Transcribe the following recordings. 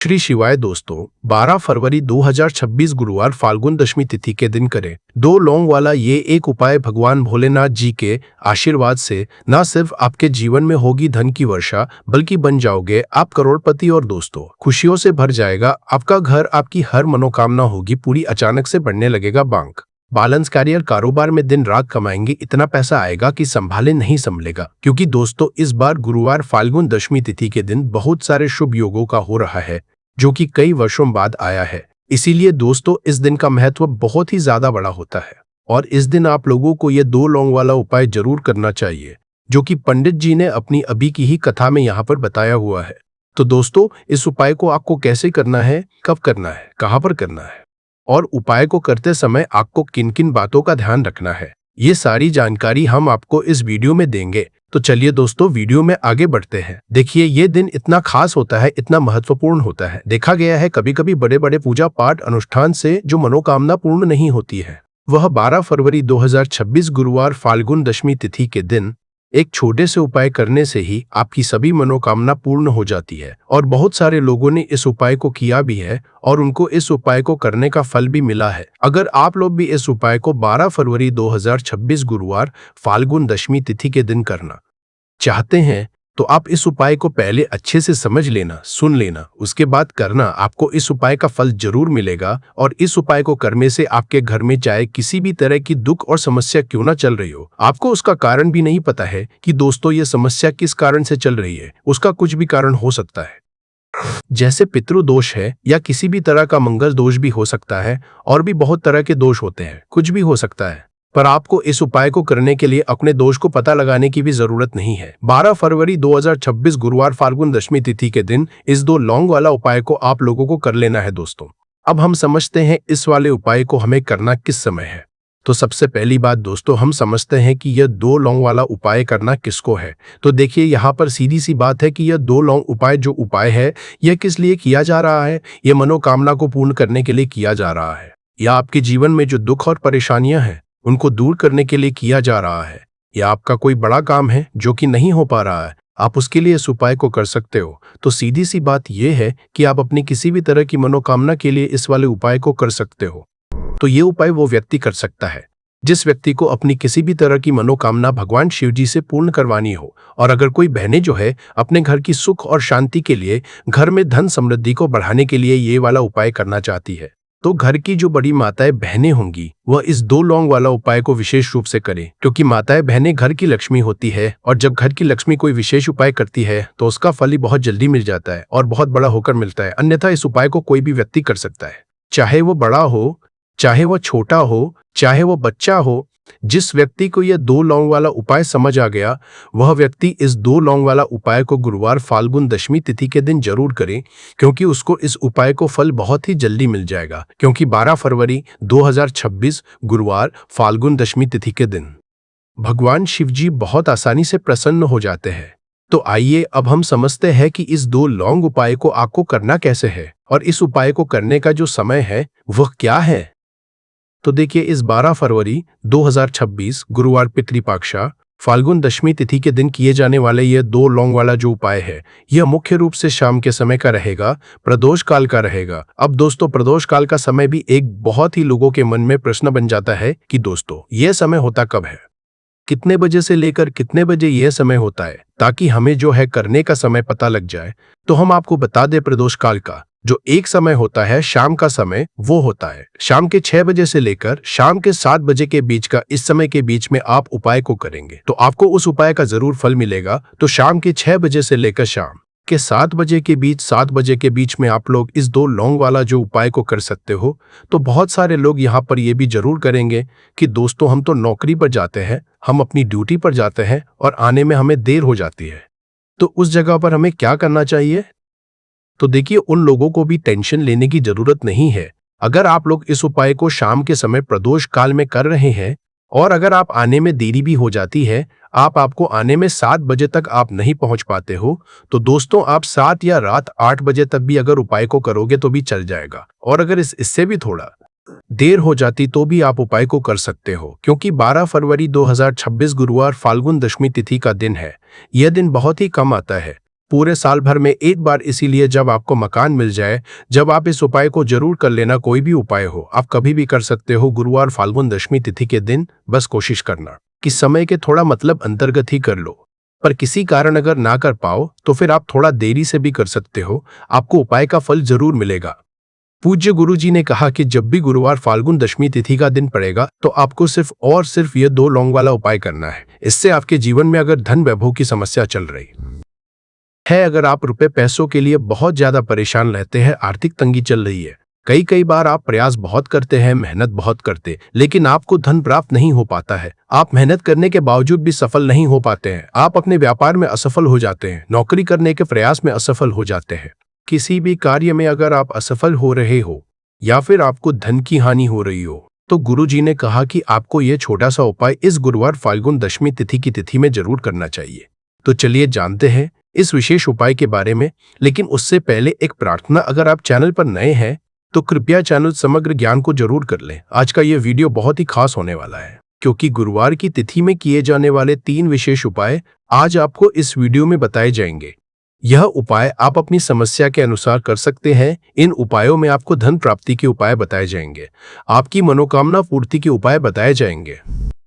श्री शिवाय दोस्तों, 12 फरवरी 2026 गुरुवार फाल्गुन दशमी तिथि के दिन करें 2 लौंग वाला ये एक उपाय। भगवान भोलेनाथ जी के आशीर्वाद से न सिर्फ आपके जीवन में होगी धन की वर्षा, बल्कि बन जाओगे आप करोड़पति और दोस्तों खुशियों से भर जाएगा आपका घर। आपकी हर मनोकामना होगी पूरी, अचानक से बढ़ने लगेगा बैंक बैलेंस। करियर कारोबार में दिन रात कमाएंगे, इतना पैसा आएगा कि संभाले नहीं संभलेगा। क्योंकि दोस्तों इस बार गुरुवार फाल्गुन दशमी तिथि के दिन बहुत सारे शुभ योगों का हो रहा है, जो कि कई वर्षों बाद आया है। इसीलिए दोस्तों इस दिन का महत्व बहुत ही ज्यादा बड़ा होता है और इस दिन आप लोगों को यह 2 लौंग वाला उपाय जरूर करना चाहिए, जो कि पंडित जी ने अपनी अभी की ही कथा में यहाँ पर बताया हुआ है। तो दोस्तों इस उपाय को आपको कैसे करना है, कब करना है, कहाँ पर करना है और उपाय को करते समय आपको किन किन बातों का ध्यान रखना है, ये सारी जानकारी हम आपको इस वीडियो में देंगे। तो चलिए दोस्तों वीडियो में आगे बढ़ते हैं। देखिए ये दिन इतना खास होता है, इतना महत्वपूर्ण होता है। देखा गया है कभी कभी बड़े बड़े पूजा पाठ अनुष्ठान से जो मनोकामना पूर्ण नहीं होती है, वह 12 फरवरी 2026 गुरुवार फाल्गुन दशमी तिथि के दिन एक छोटे से उपाय करने से ही आपकी सभी मनोकामना पूर्ण हो जाती है। और बहुत सारे लोगों ने इस उपाय को किया भी है और उनको इस उपाय को करने का फल भी मिला है। अगर आप लोग भी इस उपाय को 12 फरवरी 2026 गुरुवार फाल्गुन दशमी तिथि के दिन करना चाहते हैं, तो आप इस उपाय को पहले अच्छे से समझ लेना, सुन लेना, उसके बाद करना। आपको इस उपाय का फल जरूर मिलेगा। और इस उपाय को करने से आपके घर में चाहे किसी भी तरह की दुख और समस्या क्यों ना चल रही हो, आपको उसका कारण भी नहीं पता है कि दोस्तों ये समस्या किस कारण से चल रही है, उसका कुछ भी कारण हो सकता है। जैसे पितृदोष है या किसी भी तरह का मंगल दोष भी हो सकता है, और भी बहुत तरह के दोष होते हैं, कुछ भी हो सकता है। पर आपको इस उपाय को करने के लिए अपने दोष को पता लगाने की भी जरूरत नहीं है। 12 फरवरी 2026 गुरुवार फाल्गुन दशमी तिथि के दिन इस 2 लौंग वाला उपाय को आप लोगों को कर लेना है दोस्तों। अब हम समझते हैं इस वाले उपाय को हमें करना किस समय है। तो सबसे पहली बात दोस्तों हम समझते हैं कि यह 2 लौंग वाला उपाय करना किसको है। तो देखिए यहाँ पर सीधी सी बात है कि यह 2 लौंग उपाय जो उपाय है यह किस लिए किया जा रहा है। यह मनोकामना को पूर्ण करने के लिए किया जा रहा है, या आपके जीवन में जो दुख और परेशानियां हैं उनको दूर करने के लिए किया जा रहा है, या आपका कोई बड़ा काम है जो कि नहीं हो पा रहा है, आप उसके लिए इस उपाय को कर सकते हो। तो सीधी सी बात यह है कि आप अपनी किसी भी तरह की मनोकामना के लिए इस वाले उपाय को कर सकते हो। तो ये उपाय वो व्यक्ति कर सकता है जिस व्यक्ति को अपनी किसी भी तरह की मनोकामना भगवान शिव जी से पूर्ण करवानी हो। और अगर कोई बहनें जो है अपने घर की सुख और शांति के लिए, घर में धन समृद्धि को बढ़ाने के लिए ये वाला उपाय करना चाहती है, तो घर की जो बड़ी माताएं बहनें होंगी वह इस 2 लौंग वाला उपाय को विशेष रूप से करें। क्योंकि माताएं बहनें घर की लक्ष्मी होती है, और जब घर की लक्ष्मी कोई विशेष उपाय करती है तो उसका फल ही बहुत जल्दी मिल जाता है और बहुत बड़ा होकर मिलता है। अन्यथा इस उपाय को कोई भी व्यक्ति कर सकता है, चाहे वो बड़ा हो, चाहे वो छोटा हो, चाहे वो बच्चा हो। जिस व्यक्ति को यह 2 लौंग वाला उपाय समझ आ गया, वह व्यक्ति इस 2 लौंग वाला उपाय को गुरुवार फाल्गुन दशमी तिथि के दिन जरूर करें, क्योंकि उसको इस उपाय को फल बहुत ही जल्दी मिल जाएगा। क्योंकि 12 फरवरी 2026 गुरुवार फाल्गुन दशमी तिथि के दिन भगवान शिव जी बहुत आसानी से प्रसन्न हो जाते हैं। तो आइए अब हम समझते हैं कि इस 2 लौंग उपाय को आपको करना कैसे है और इस उपाय को करने का जो समय है वह क्या है। तो देखिए इस 12 फरवरी 2026 गुरुवार पितृपक्षा फाल्गुन दशमी तिथि के दिन किए जाने वाले यह 2 लौंग वाला जो उपाय है, यह मुख्य रूप से शाम के समय का रहेगा, प्रदोष काल का रहेगा। अब दोस्तों प्रदोष काल का समय भी एक बहुत ही लोगों के मन में प्रश्न बन जाता है कि दोस्तों यह समय होता कब है, कितने बजे से लेकर कितने बजे यह समय होता है, ताकि हमें जो है करने का समय पता लग जाए। तो हम आपको बता दें प्रदोष काल का जो एक समय होता है शाम का समय, वो होता है शाम के 6 बजे से लेकर शाम के 7 बजे के बीच का। इस समय के बीच में आप उपाय को करेंगे तो आपको उस उपाय का जरूर फल मिलेगा। तो शाम के 6 बजे से लेकर शाम के 7 बजे के बीच, 7 बजे के बीच में आप लोग इस 2 लौंग वाला जो उपाय को कर सकते हो। तो बहुत सारे लोग यहाँ पर ये भी जरूर करेंगे कि दोस्तों हम तो नौकरी पर जाते हैं, हम अपनी ड्यूटी पर जाते हैं और आने में हमें देर हो जाती है, तो उस जगह पर हमें क्या करना चाहिए। तो देखिए उन लोगों को भी टेंशन लेने की जरूरत नहीं है। अगर आप लोग इस उपाय को शाम के समय प्रदोष काल में कर रहे हैं और अगर आप आने में देरी भी हो जाती है, आपको आने में 7 बजे तक आप नहीं पहुंच पाते हो, तो दोस्तों आप 7 या रात 8 बजे तक भी अगर उपाय को करोगे तो भी चल जाएगा। और अगर इससे भी थोड़ा देर हो जाती तो भी आप उपाय को कर सकते हो, क्योंकि 12 फरवरी 2026 गुरुवार फाल्गुन दशमी तिथि का दिन है। यह दिन बहुत ही कम आता है, पूरे साल भर में एक बार, इसीलिए जब आपको मकान मिल जाए, जब आप इस उपाय को जरूर कर लेना। कोई भी उपाय हो, आप कभी भी कर सकते हो। गुरुवार फाल्गुन दशमी तिथि के दिन बस कोशिश करना कि समय के थोड़ा अंतर्गत ही कर लो। पर किसी कारण अगर ना कर पाओ तो फिर आप थोड़ा देरी से भी कर सकते हो, आपको उपाय का फल जरूर मिलेगा। पूज्य गुरुजी ने कहा कि जब भी गुरुवार फाल्गुन दशमी तिथि का दिन पड़ेगा तो आपको सिर्फ और सिर्फ ये 2 लौंग वाला उपाय करना है। इससे आपके जीवन में अगर धन वैभव की समस्या चल रही है, अगर आप रुपए पैसों के लिए बहुत ज्यादा परेशान रहते हैं, आर्थिक तंगी चल रही है, कई बार आप प्रयास बहुत करते हैं, मेहनत बहुत करते, लेकिन आपको धन प्राप्त नहीं हो पाता है। आप मेहनत करने के बावजूद भी सफल नहीं हो पाते हैं। आप अपने व्यापार में असफल हो जाते हैं, नौकरी करने के प्रयास में असफल हो जाते हैं। किसी भी कार्य में अगर आप असफल हो रहे हो या फिर आपको धन की हानि हो रही हो, तो गुरुजी ने कहा कि आपको यह छोटा सा उपाय इस गुरुवार फाल्गुन दशमी तिथि की तिथि में जरूर करना चाहिए। तो चलिए जानते हैं इस विशेष उपाय के बारे में, लेकिन उससे पहले एक प्रार्थना। अगर आप चैनल पर नए हैं तो कृपया चैनल समग्र ज्ञान को जरूर कर लें। आज का यह वीडियो बहुत ही खास होने वाला है, क्योंकि गुरुवार की तिथि में किए जाने वाले 3 विशेष उपाय आज आपको इस वीडियो में बताए जाएंगे। यह उपाय आप अपनी समस्या के अनुसार कर सकते हैं। इन उपायों में आपको धन प्राप्ति के उपाय बताए जाएंगे, आपकी मनोकामना पूर्ति के उपाय बताए जाएंगे।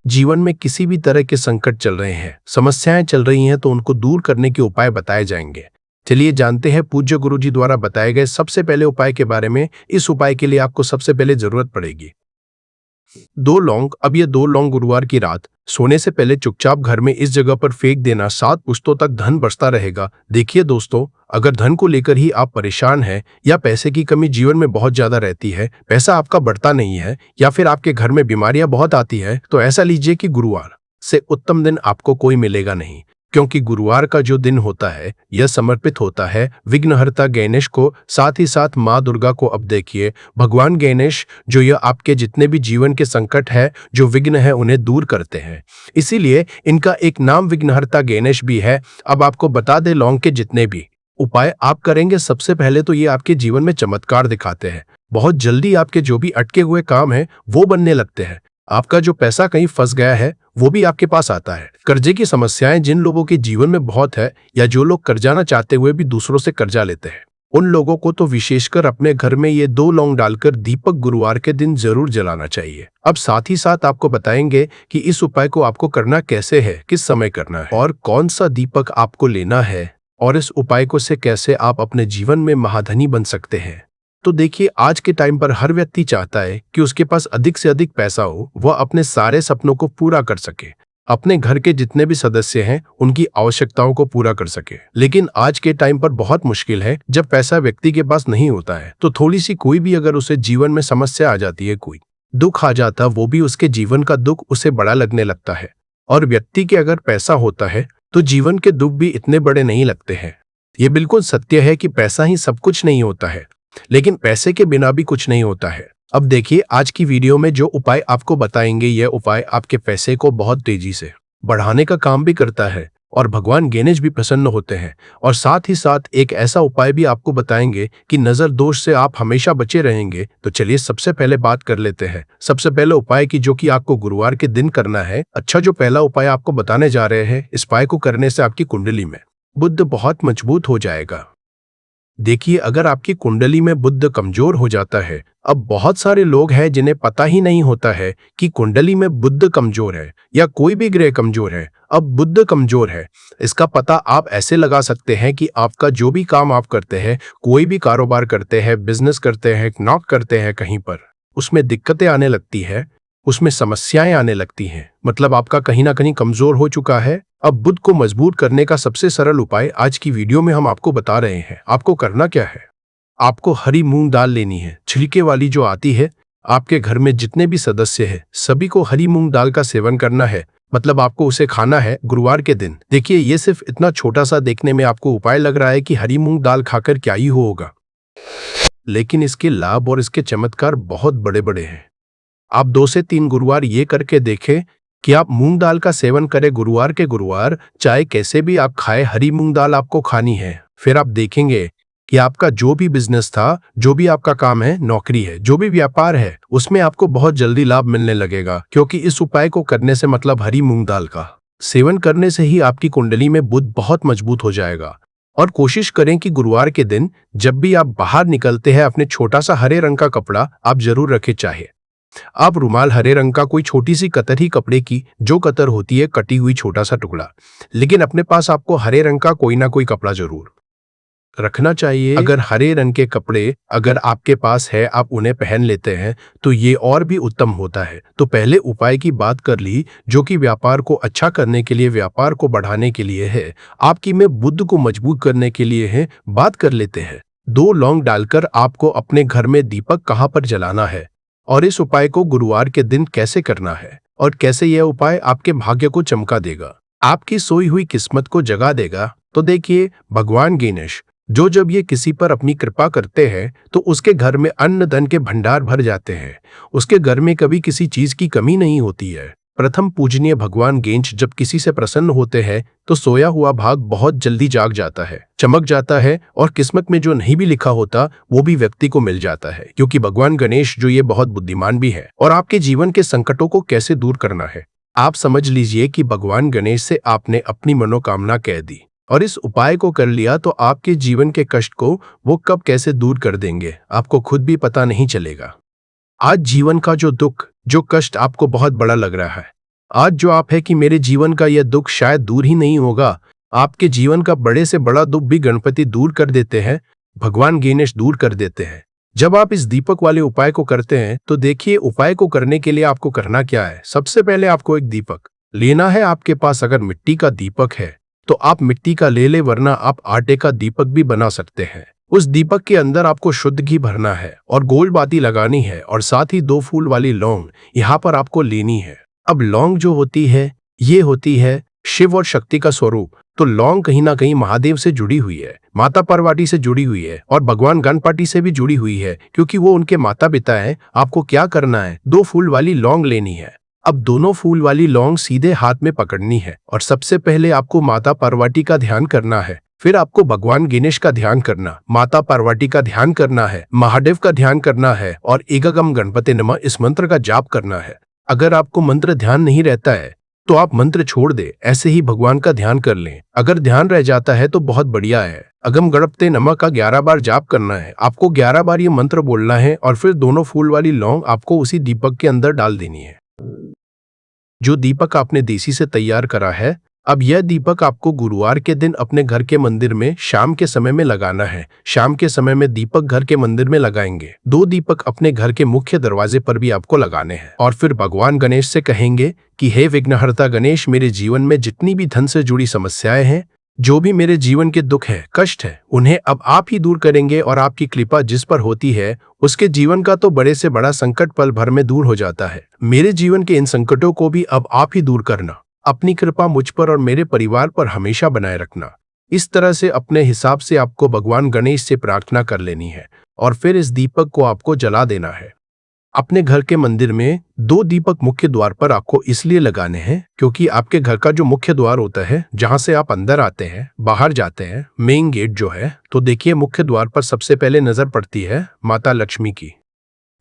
जीवन में किसी भी तरह के संकट चल रहे हैं, समस्याएं चल रही हैं, तो उनको दूर करने के उपाय बताए जाएंगे। चलिए जानते हैं पूज्य गुरुजी द्वारा बताए गए सबसे पहले उपाय के बारे में। इस उपाय के लिए आपको सबसे पहले जरूरत पड़ेगी 2 लौंग। अब ये 2 लौंग गुरुवार की रात सोने से पहले चुपचाप घर में इस जगह पर फेंक देना। 7 पुश्तों तक धन बरसता रहेगा। देखिए दोस्तों, अगर धन को लेकर ही आप परेशान हैं या पैसे की कमी जीवन में बहुत ज्यादा रहती है, पैसा आपका बढ़ता नहीं है, या फिर आपके घर में बीमारियां बहुत आती है, तो ऐसा लीजिए कि गुरुवार से उत्तम दिन आपको कोई मिलेगा नहीं, क्योंकि गुरुवार का जो दिन होता है यह समर्पित होता है विघ्नहर्ता गणेश को, साथ ही साथ माँ दुर्गा को। अब देखिए, भगवान गणेश जो यह आपके जितने भी जीवन के संकट है, जो विघ्न है, उन्हें दूर करते हैं, इसीलिए इनका एक नाम विघ्नहर्ता गणेश भी है। अब आपको बता दे, लौंग के जितने भी उपाय आप करेंगे, सबसे पहले तो ये आपके जीवन में चमत्कार दिखाते हैं। बहुत जल्दी आपके जो भी अटके हुए काम है वो बनने लगते हैं। आपका जो पैसा कहीं फंस गया है वो भी आपके पास आता है। कर्जे की समस्याएं जिन लोगों के जीवन में बहुत है, या जो लोग कर्जाना चाहते हुए भी दूसरों से कर्जा लेते हैं, उन लोगों को तो विशेषकर अपने घर में ये 2 लौंग डालकर दीपक गुरुवार के दिन जरूर जलाना चाहिए। अब साथ ही साथ आपको बताएंगे कि इस उपाय को आपको करना कैसे है, किस समय करना है, और कौन सा दीपक आपको लेना है, और इस उपाय को से कैसे आप अपने जीवन में महाधनी बन सकते हैं। तो देखिए, आज के टाइम पर हर व्यक्ति चाहता है कि उसके पास अधिक से अधिक पैसा हो, वह अपने सारे सपनों को पूरा कर सके, अपने घर के जितने भी सदस्य हैं उनकी आवश्यकताओं को पूरा कर सके। लेकिन आज के टाइम पर बहुत मुश्किल है, जब पैसा व्यक्ति के पास नहीं होता है तो थोड़ी सी कोई भी अगर उसे जीवन में समस्या आ जाती है, कोई दुख आ जाता, वो भी उसके जीवन का दुख उसे बड़ा लगने लगता है। और व्यक्ति के अगर पैसा होता है तो जीवन के दुख भी इतने बड़े नहीं लगते हैं। ये बिल्कुल सत्य है कि पैसा ही सब कुछ नहीं होता है, लेकिन पैसे के बिना भी कुछ नहीं होता है। अब देखिए, आज की वीडियो में जो उपाय आपको बताएंगे, यह उपाय आपके पैसे को बहुत तेजी से बढ़ाने का काम भी करता है, और भगवान गणेश भी प्रसन्न होते हैं। और साथ ही साथ एक ऐसा उपाय भी आपको बताएंगे कि नजर दोष से आप हमेशा बचे रहेंगे। तो चलिए सबसे पहले बात कर लेते हैं सबसे पहले उपाय की, जो कि आपको गुरुवार के दिन करना है। अच्छा, जो पहला उपाय आपको बताने जा रहे हैं, इस उपाय को करने से आपकी कुंडली में बुध बहुत मजबूत हो जाएगा। देखिए, अगर आपकी कुंडली में बुध कमजोर हो जाता है, अब बहुत सारे लोग हैं जिन्हें पता ही नहीं होता है कि कुंडली में बुध कमजोर है या कोई भी ग्रह कमजोर है। अब बुध कमजोर है, इसका पता आप ऐसे लगा सकते हैं कि आपका जो भी काम आप करते हैं, कोई भी कारोबार करते हैं, बिजनेस करते हैं, नौकरी करते हैं, कहीं पर उसमें दिक्कतें आने लगती है, उसमें समस्याएं आने लगती हैं, मतलब आपका कहीं ना कहीं कमजोर हो चुका है। अब बुध को मजबूत करने का सबसे सरल उपाय आज की वीडियो में हम आपको बता रहे हैं। आपको करना क्या है, आपको हरी मूंग दाल लेनी है, छिलके वाली जो आती है। आपके घर में जितने भी सदस्य हैं, सभी को हरी मूंग दाल का सेवन करना है, मतलब आपको उसे खाना है गुरुवार के दिन। देखिए, ये सिर्फ इतना छोटा सा देखने में आपको उपाय लग रहा है कि हरी मूंग दाल खाकर क्या ही होगा, लेकिन इसके लाभ और इसके चमत्कार बहुत बड़े बड़े हैं। आप 2 से 3 गुरुवार ये करके देखें कि आप मूंग दाल का सेवन करें गुरुवार के गुरुवार, चाहे कैसे भी आप खाएं, हरी मूंग दाल आपको खानी है। फिर आप देखेंगे कि आपका जो भी बिजनेस था, जो भी आपका काम है, नौकरी है, जो भी व्यापार है, उसमें आपको बहुत जल्दी लाभ मिलने लगेगा, क्योंकि इस उपाय को करने से, मतलब हरी मूंग दाल का सेवन करने से ही आपकी कुंडली में बुध बहुत मजबूत हो जाएगा। और कोशिश करें कि गुरुवार के दिन जब भी आप बाहर निकलते हैं अपने छोटा सा हरे रंग का कपड़ा आप जरूर रखें। चाहे आप रुमाल हरे रंग का कोई छोटी सी कतर ही कपड़े की जो कतर होती है कटी हुई छोटा सा टुकड़ा, लेकिन अपने पास आपको हरे रंग का कोई ना कोई कपड़ा जरूर रखना चाहिए। अगर हरे रंग के कपड़े अगर आपके पास है आप उन्हें पहन लेते हैं तो ये और भी उत्तम होता है। तो पहले उपाय की बात कर ली जो कि व्यापार को अच्छा करने के लिए, व्यापार को बढ़ाने के लिए है, आपकी में बुद्ध को मजबूत करने के लिए है। बात कर लेते हैं 2 लौंग डालकर आपको अपने घर में दीपक कहाँ पर जलाना है और इस उपाय को गुरुवार के दिन कैसे करना है और कैसे यह उपाय आपके भाग्य को चमका देगा, आपकी सोई हुई किस्मत को जगा देगा। तो देखिए, भगवान गणेश जो जब ये किसी पर अपनी कृपा करते हैं तो उसके घर में अन्न धन के भंडार भर जाते हैं, उसके घर में कभी किसी चीज की कमी नहीं होती है। प्रथम पूजनीय भगवान गणेश जब किसी से प्रसन्न होते हैं तो सोया हुआ भाग बहुत जल्दी जाग जाता है, चमक जाता है और किस्मत में जो नहीं भी लिखा होता वो भी व्यक्ति को मिल जाता है। क्योंकि भगवान गणेश जो ये बहुत बुद्धिमान भी है। और आपके जीवन के संकटों को कैसे दूर करना है आप समझ लीजिए कि भगवान गणेश से आपने अपनी मनोकामना कह दी और इस उपाय को कर लिया तो आपके जीवन के कष्ट को वो कब कैसे दूर कर देंगे आपको खुद भी पता नहीं चलेगा। आज जीवन का जो दुख, जो कष्ट आपको बहुत बड़ा लग रहा है, आज जो आप है कि मेरे जीवन का यह दुख शायद दूर ही नहीं होगा, आपके जीवन का बड़े से बड़ा दुख भी गणपति दूर कर देते हैं, भगवान गणेश दूर कर देते हैं। जब आप इस दीपक वाले उपाय को करते हैं तो देखिए उपाय को करने के लिए आपको करना क्या है। सबसे पहले आपको एक दीपक लेना है। आपके पास अगर मिट्टी का दीपक है तो आप मिट्टी का ले ले, वरना आप आटे का दीपक भी बना सकते हैं। उस दीपक के अंदर आपको शुद्ध घी भरना है और गोल बाती लगानी है और साथ ही 2 फूल वाली लौंग यहाँ पर आपको लेनी है। अब लौंग जो होती है ये होती है शिव और शक्ति का स्वरूप। तो लौंग कहीं ना कहीं महादेव से जुड़ी हुई है, माता पार्वती से जुड़ी हुई है और भगवान गणपति से भी जुड़ी हुई है क्योंकि वो उनके माता पिता है। आपको क्या करना है, 2 फूल वाली लौंग लेनी है। अब दोनों फूल वाली लौंग सीधे हाथ में पकड़नी है और सबसे पहले आपको माता पार्वती का ध्यान करना है, फिर आपको भगवान गणेश का ध्यान करना, माता पार्वती का ध्यान करना है, महादेव का ध्यान करना है और एकगम गणपति नमः इस मंत्र का जाप करना है। अगर आपको मंत्र ध्यान नहीं रहता है तो आप मंत्र छोड़ दे, ऐसे ही भगवान का ध्यान कर लें। अगर ध्यान रह जाता है तो बहुत बढ़िया है। अगम गणपति नमः का 11 बार जाप करना है। आपको 11 बार ये मंत्र बोलना है और फिर दोनों फूल वाली लौंग आपको उसी दीपक के अंदर डाल देनी है जो दीपक आपने देसी से तैयार करा है। अब यह दीपक आपको गुरुवार के दिन अपने घर के मंदिर में शाम के समय में लगाना है। शाम के समय में दीपक घर के मंदिर में लगाएंगे। 2 दीपक अपने घर के मुख्य दरवाजे पर भी आपको लगाने हैं और फिर भगवान गणेश से कहेंगे कि हे विघ्नहर्ता गणेश, मेरे जीवन में जितनी भी धन से जुड़ी समस्याएं हैं, जो भी मेरे जीवन के दुख है, कष्ट है, उन्हें अब आप ही दूर करेंगे और आपकी कृपा जिस पर होती है उसके जीवन का तो बड़े से बड़ा संकट पल भर में दूर हो जाता है। मेरे जीवन के इन संकटों को भी अब आप ही दूर करना। अपनी कृपा मुझ पर और मेरे परिवार पर हमेशा बनाए रखना। इस तरह से अपने हिसाब से आपको भगवान गणेश से प्रार्थना कर लेनी है और फिर इस दीपक को आपको जला देना है। अपने घर के मंदिर में 2 दीपक मुख्य द्वार पर आपको इसलिए लगाने हैं क्योंकि आपके घर का जो मुख्य द्वार होता है, जहां से आप अंदर आते हैं, बाहर जाते हैं, मेन गेट जो है, तो देखिए मुख्य द्वार पर सबसे पहले नजर पड़ती है माता लक्ष्मी की।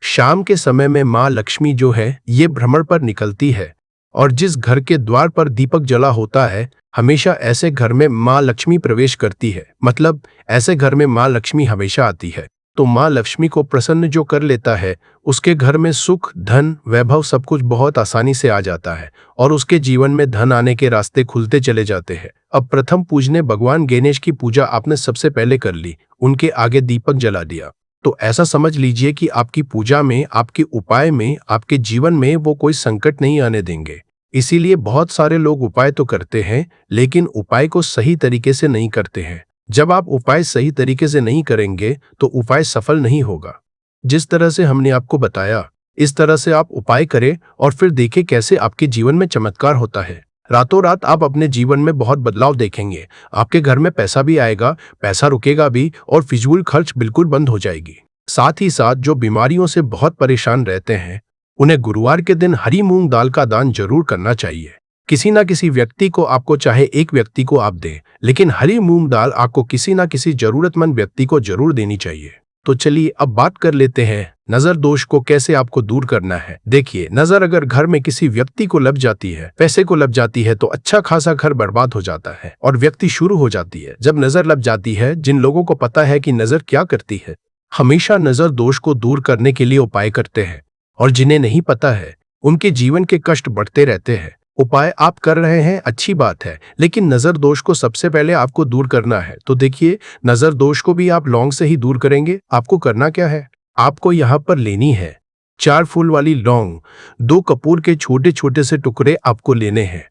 शाम के समय में माँ लक्ष्मी जो है ये भ्रमण पर निकलती है और जिस घर के द्वार पर दीपक जला होता है हमेशा ऐसे घर में माँ लक्ष्मी प्रवेश करती है। मतलब ऐसे घर में माँ लक्ष्मी हमेशा आती है। तो माँ लक्ष्मी को प्रसन्न जो कर लेता है उसके घर में सुख, धन, वैभव सब कुछ बहुत आसानी से आ जाता है और उसके जीवन में धन आने के रास्ते खुलते चले जाते हैं। अब प्रथम पूजने भगवान गणेश की पूजा आपने सबसे पहले कर ली, उनके आगे दीपक जला दिया। तो ऐसा समझ लीजिए कि आपकी पूजा में, आपके उपाय में, आपके जीवन में वो कोई संकट नहीं आने देंगे। इसीलिए बहुत सारे लोग उपाय तो करते हैं लेकिन उपाय को सही तरीके से नहीं करते हैं। जब आप उपाय सही तरीके से नहीं करेंगे तो उपाय सफल नहीं होगा। जिस तरह से हमने आपको बताया इस तरह से आप उपाय करें और फिर देखें कैसे आपके जीवन में चमत्कार होता है। रातों रात आप अपने जीवन में बहुत बदलाव देखेंगे। आपके घर में पैसा भी आएगा, पैसा रुकेगा भी और फिजूल खर्च बिल्कुल बंद हो जाएगी। साथ ही साथ जो बीमारियों से बहुत परेशान रहते हैं उन्हें गुरुवार के दिन हरी मूंग दाल का दान जरूर करना चाहिए। किसी ना किसी व्यक्ति को, आपको चाहे एक व्यक्ति को आप दें, लेकिन हरी मूंग दाल आपको किसी ना किसी जरूरतमंद व्यक्ति को जरूर देनी चाहिए। तो चलिए अब बात कर लेते हैं नजर दोष को कैसे आपको दूर करना है। देखिए, नजर अगर घर में किसी व्यक्ति को लग जाती है, पैसे को लग जाती है, तो अच्छा खासा घर बर्बाद हो जाता है और व्यक्ति शुरू हो जाती है। जब नजर लग जाती है, जिन लोगों को पता है कि नजर क्या करती है, हमेशा नजर दोष को दूर करने के लिए उपाय करते हैं, और जिन्हें नहीं पता है उनके जीवन के कष्ट बढ़ते रहते हैं। उपाय आप कर रहे हैं, अच्छी बात है, लेकिन नजर दोष को सबसे पहले आपको दूर करना है। तो देखिए, नजर दोष को भी आप लौंग से ही दूर करेंगे। आपको करना क्या है, आपको यहाँ पर लेनी है 4 फूल वाली लौंग, 2 कपूर के छोटे छोटे से टुकड़े आपको लेने हैं,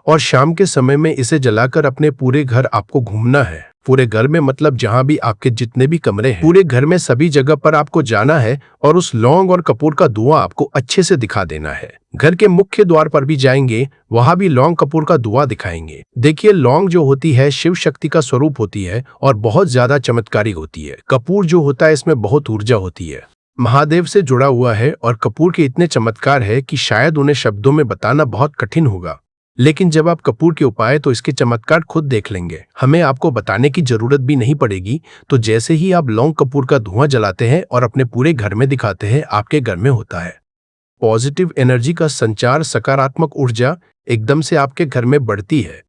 और शाम के समय में इसे जलाकर अपने पूरे घर आपको घूमना है। पूरे घर में मतलब जहां भी आपके जितने भी कमरे हैं, पूरे घर में सभी जगह पर आपको जाना है और उस लौंग और कपूर का धुआं आपको अच्छे से दिखा देना है। घर के मुख्य द्वार पर भी जाएंगे, वहां भी लौंग कपूर का धुआं दिखाएंगे। देखिए, लौंग जो होती है शिव शक्ति का स्वरूप होती है और बहुत ज्यादा चमत्कारी होती है। कपूर जो होता है इसमें बहुत ऊर्जा होती है, महादेव से जुड़ा हुआ है, और कपूर के इतने चमत्कार है कि शायद उन्हें शब्दों में बताना बहुत कठिन होगा। लेकिन जब आप कपूर के उपाय तो इसके चमत्कार खुद देख लेंगे, हमें आपको बताने की जरूरत भी नहीं पड़ेगी। तो जैसे ही आप लौंग कपूर का धुआं जलाते हैं और अपने पूरे घर में दिखाते हैं, आपके घर में होता है पॉजिटिव एनर्जी का संचार, सकारात्मक ऊर्जा एकदम से आपके घर में बढ़ती है।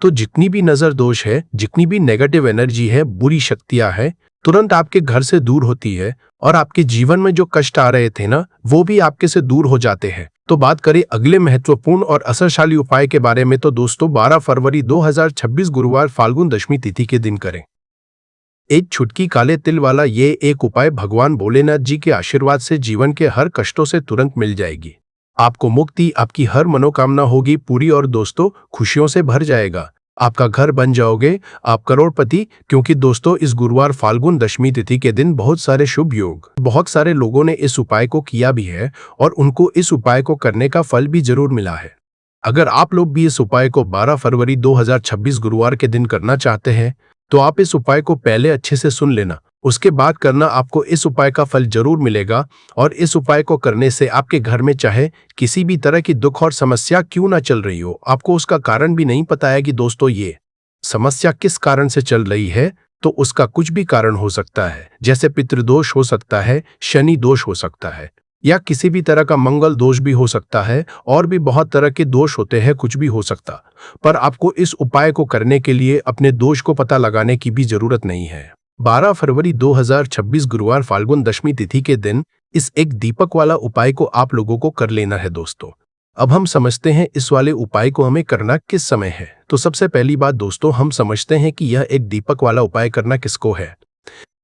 तो जितनी भी नजर दोष है, जितनी भी नेगेटिव एनर्जी है, बुरी शक्तियां हैं, तुरंत आपके घर से दूर होती है, और आपके जीवन में जो कष्ट आ रहे थे ना, वो भी आपके से दूर हो जाते हैं। तो बात करें अगले महत्वपूर्ण और असरशाली उपाय के बारे में, तो दोस्तों 12 फरवरी 2026 गुरुवार फाल्गुन दशमी तिथि के दिन करें एक छुटकी काले तिल वाला ये एक उपाय भगवान भोलेनाथ जी के आशीर्वाद से जीवन के हर कष्टों से तुरंत मिल जाएगी। आपको मुक्ति, आपकी हर मनोकामना होगी पूरी, और दोस्तों खुशियों से भर जाएगा। आपका घर बन जाओगे, आप करोड़पति। क्योंकि दोस्तों इस गुरुवार फाल्गुन दशमी तिथि के दिन बहुत सारे शुभ योग, बहुत सारे लोगों ने इस उपाय को किया भी है और उनको इस उपाय को करने का फल भी जरूर मिला है। अगर आप लोग भी इस उपाय को 12 फरवरी 2026 गुरुवार के दिन करना चाहते हैं, तो आप इस उपाय को पहले अच्छे से सुन लेना, उसके बाद करना। आपको इस उपाय का फल जरूर मिलेगा, और इस उपाय को करने से आपके घर में चाहे किसी भी तरह की दुख और समस्या क्यों ना चल रही हो, आपको उसका कारण भी नहीं पता है कि दोस्तों ये समस्या किस कारण से चल रही है, तो उसका कुछ भी कारण हो सकता है। जैसे पितृदोष हो सकता है, शनि दोष हो सकता है, या किसी भी तरह का मंगल दोष भी हो सकता है, और भी बहुत तरह के दोष होते हैं, कुछ भी हो सकता। पर आपको इस उपाय को करने के लिए अपने दोष को पता लगाने की भी जरूरत नहीं है। 12 फरवरी 2026 गुरुवार फाल्गुन दशमी तिथि के दिन इस एक दीपक वाला उपाय को आप लोगों को कर लेना है। दोस्तों अब हम समझते हैं इस वाले उपाय को हमें करना किस समय है। तो सबसे पहली बात दोस्तों, हम समझते हैं कि यह एक दीपक वाला उपाय करना किसको है।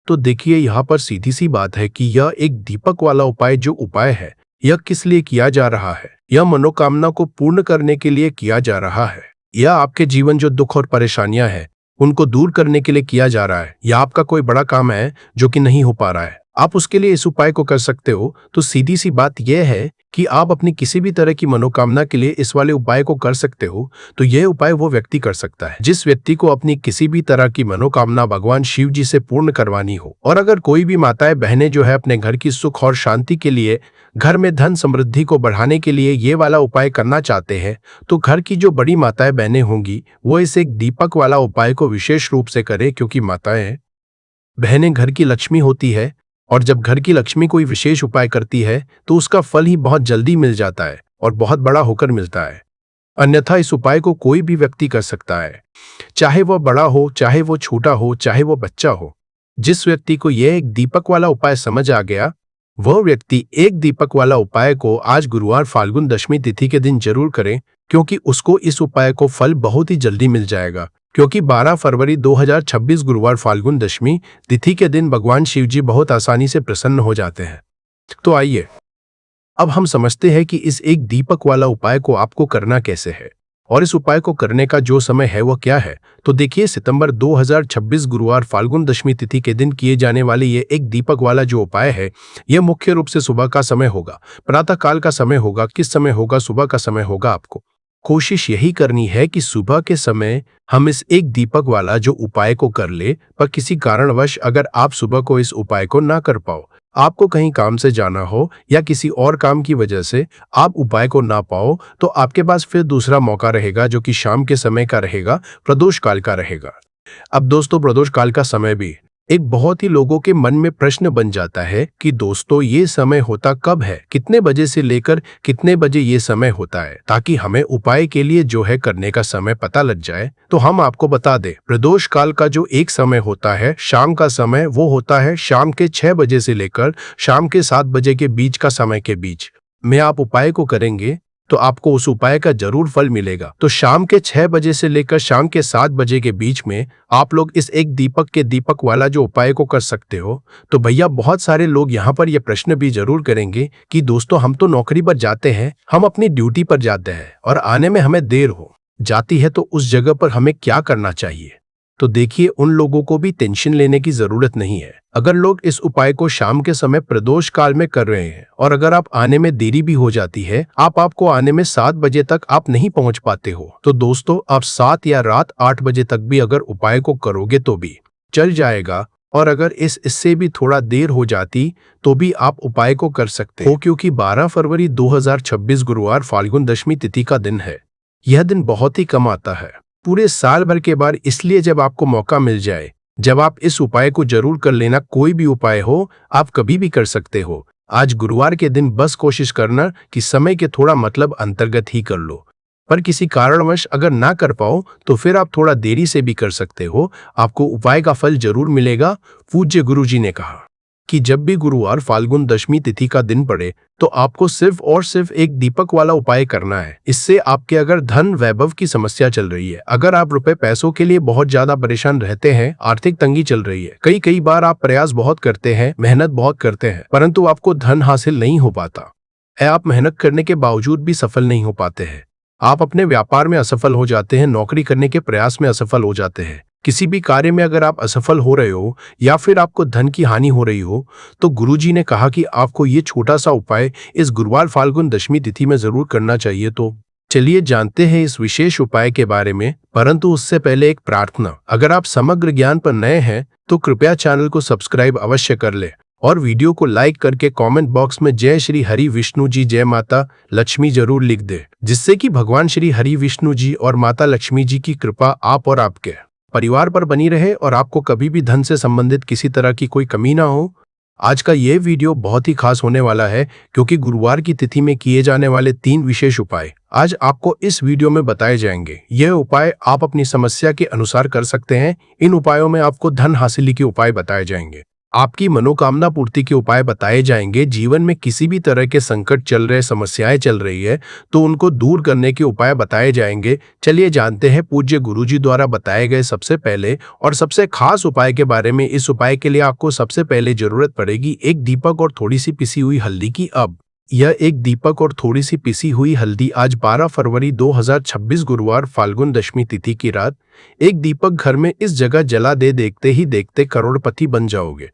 तो देखिए, यहाँ पर सीधी सी बात है कि यह एक दीपक वाला उपाय जो उपाय है, यह किस लिए किया जा रहा है। यह मनोकामना को पूर्ण करने के लिए किया जा रहा है, या आपके जीवन जो दुख और परेशानियां हैं उनको दूर करने के लिए किया जा रहा है, या आपका कोई बड़ा काम है जो कि नहीं हो पा रहा है, आप उसके लिए इस उपाय को कर सकते हो। तो सीधी सी बात यह है कि आप अपनी किसी भी तरह की मनोकामना के लिए इस वाले उपाय को कर सकते हो। तो यह उपाय वो व्यक्ति कर सकता है जिस व्यक्ति को अपनी किसी भी तरह की मनोकामना भगवान शिव जी से पूर्ण करवानी हो। और अगर कोई भी माताएं बहनें जो है अपने घर की सुख और शांति के लिए, घर में धन समृद्धि को बढ़ाने के लिए ये वाला उपाय करना चाहते हैं, तो घर की जो बड़ी माताएं बहनें होंगी वो इस एक दीपक वाला उपाय को विशेष रूप से करें, क्योंकि माताएं बहनें घर की लक्ष्मी होती है, और जब घर की लक्ष्मी कोई विशेष उपाय करती है तो उसका फल ही बहुत जल्दी मिल जाता है और बहुत बड़ा होकर मिलता है। अन्यथा इस उपाय को कोई भी व्यक्ति कर सकता है, चाहे वह बड़ा हो, चाहे वो छोटा हो, चाहे वो बच्चा हो। जिस व्यक्ति को यह एक दीपक वाला उपाय समझ आ गया, वह व्यक्ति एक दीपक वाला उपाय को आज गुरुवार फाल्गुन दशमी तिथि के दिन जरूर करें, क्योंकि उसको इस उपाय को फल बहुत ही जल्दी मिल जाएगा। क्योंकि 12 फरवरी 2026 गुरुवार फाल्गुन दशमी तिथि के दिन भगवान शिव जी बहुत आसानी से प्रसन्न हो जाते हैं। तो आइए अब हम समझते हैं कि इस एक दीपक वाला उपाय को आपको करना कैसे है, और इस उपाय को करने का जो समय है वह क्या है। तो देखिए, सितंबर 2026 गुरुवार फाल्गुन दशमी तिथि के दिन किए जाने वाले ये एक दीपक वाला जो उपाय है, यह मुख्य रूप से सुबह का समय होगा, प्रातः काल का समय होगा। किस समय होगा? सुबह का समय होगा। आपको कोशिश यही करनी है कि सुबह के समय हम इस एक दीपक वाला जो उपाय को कर ले। पर किसी कारणवश अगर आप सुबह को इस उपाय को ना कर पाओ, आपको कहीं काम से जाना हो या किसी और काम की वजह से आप उपाय को ना पाओ, तो आपके पास फिर दूसरा मौका रहेगा जो कि शाम के समय का रहेगा, प्रदोष काल का रहेगा। अब दोस्तों प्रदोष काल का समय भी एक बहुत ही लोगों के मन में प्रश्न बन जाता है कि दोस्तों ये समय होता कब है, कितने बजे से लेकर कितने बजे ये समय होता है, ताकि हमें उपाय के लिए जो है करने का समय पता लग जाए। तो हम आपको बता दें, प्रदोष काल का जो एक समय होता है, शाम का समय, वो होता है शाम के 6 बजे से लेकर शाम के 7 बजे के बीच का समय के बीच में आप उपाय को करेंगे तो आपको उस उपाय का जरूर फल मिलेगा। तो शाम के 6 बजे से लेकर शाम के 7 बजे के बीच में आप लोग इस एक दीपक के दीपक वाला जो उपाय को कर सकते हो। तो भैया बहुत सारे लोग यहाँ पर यह प्रश्न भी जरूर करेंगे कि दोस्तों हम तो नौकरी पर जाते हैं, हम अपनी ड्यूटी पर जाते हैं और आने में हमें देर हो जाती है, तो उस जगह पर हमें क्या करना चाहिए। तो देखिए, उन लोगों को भी टेंशन लेने की जरूरत नहीं है। अगर लोग इस उपाय को शाम के समय प्रदोष काल में कर रहे हैं और अगर आप आने में देरी भी हो जाती है, आपको आने में 7 बजे तक आप नहीं पहुंच पाते हो, तो दोस्तों आप 7 या रात 8 बजे तक भी अगर उपाय को करोगे तो भी चल जाएगा। और अगर इससे भी थोड़ा देर हो जाती तो भी आप उपाय को कर सकते हो, क्योंकि 12 फरवरी 2026 गुरुवार फाल्गुन दशमी तिथि का दिन है। यह दिन बहुत ही कम आता है पूरे साल भर के बाद, इसलिए जब आपको मौका मिल जाए, जब आप इस उपाय को जरूर कर लेना। कोई भी उपाय हो, आप कभी भी कर सकते हो। आज गुरुवार के दिन बस कोशिश करना कि समय के थोड़ा मतलब अंतर्गत ही कर लो, पर किसी कारणवश अगर ना कर पाओ तो फिर आप थोड़ा देरी से भी कर सकते हो, आपको उपाय का फल जरूर मिलेगा। पूज्य गुरुजी ने कहा कि जब भी गुरुवार फाल्गुन दशमी तिथि का दिन पड़े तो आपको सिर्फ और सिर्फ एक दीपक वाला उपाय करना है। इससे आपके अगर धन वैभव की समस्या चल रही है, अगर आप रुपए पैसों के लिए बहुत ज्यादा परेशान रहते हैं, आर्थिक तंगी चल रही है, कई बार आप प्रयास बहुत करते हैं, मेहनत बहुत करते हैं, परंतु आपको धन हासिल नहीं हो पाता है, आप मेहनत करने के बावजूद भी सफल नहीं हो पाते हैं, आप अपने व्यापार में असफल हो जाते हैं, नौकरी करने के प्रयास में असफल हो जाते हैं, किसी भी कार्य में अगर आप असफल हो रहे हो या फिर आपको धन की हानि हो रही हो, तो गुरुजी ने कहा कि आपको ये छोटा सा उपाय इस गुरुवार फाल्गुन दशमी तिथि में जरूर करना चाहिए। तो चलिए जानते हैं इस विशेष उपाय के बारे में, परंतु उससे पहले एक प्रार्थना। अगर आप समग्र ज्ञान पर नए हैं तो कृपया चैनल को सब्सक्राइब अवश्य कर ले और वीडियो को लाइक करके कमेंट बॉक्स में जय श्री हरि विष्णु जी, जय माता लक्ष्मी जरूर लिख दे, जिससे कि भगवान श्री हरि विष्णु जी और माता लक्ष्मी जी की कृपा आप और आपके परिवार पर बनी रहे और आपको कभी भी धन से संबंधित किसी तरह की कोई कमी ना हो। आज का यह वीडियो बहुत ही खास होने वाला है, क्योंकि गुरुवार की तिथि में किए जाने वाले 3 विशेष उपाय आज आपको इस वीडियो में बताए जाएंगे। यह उपाय आप अपनी समस्या के अनुसार कर सकते हैं। इन उपायों में आपको धन हासिल के उपाय बताए जाएंगे, आपकी मनोकामना पूर्ति के उपाय बताए जाएंगे, जीवन में किसी भी तरह के संकट चल रहे, समस्याएं चल रही है तो उनको दूर करने के उपाय बताए जाएंगे। चलिए जानते हैं पूज्य गुरुजी द्वारा बताए गए सबसे पहले और सबसे खास उपाय के बारे में। इस उपाय के लिए आपको सबसे पहले जरूरत पड़ेगी एक दीपक और थोड़ी सी पिसी हुई हल्दी की। अब यह एक दीपक और थोड़ी सी पिसी हुई हल्दी आज 12 फरवरी 2026 गुरुवार फाल्गुन दशमी तिथि की रात एक दीपक घर में इस जगह जला दे, देखते ही देखते करोड़पति बन जाओगे।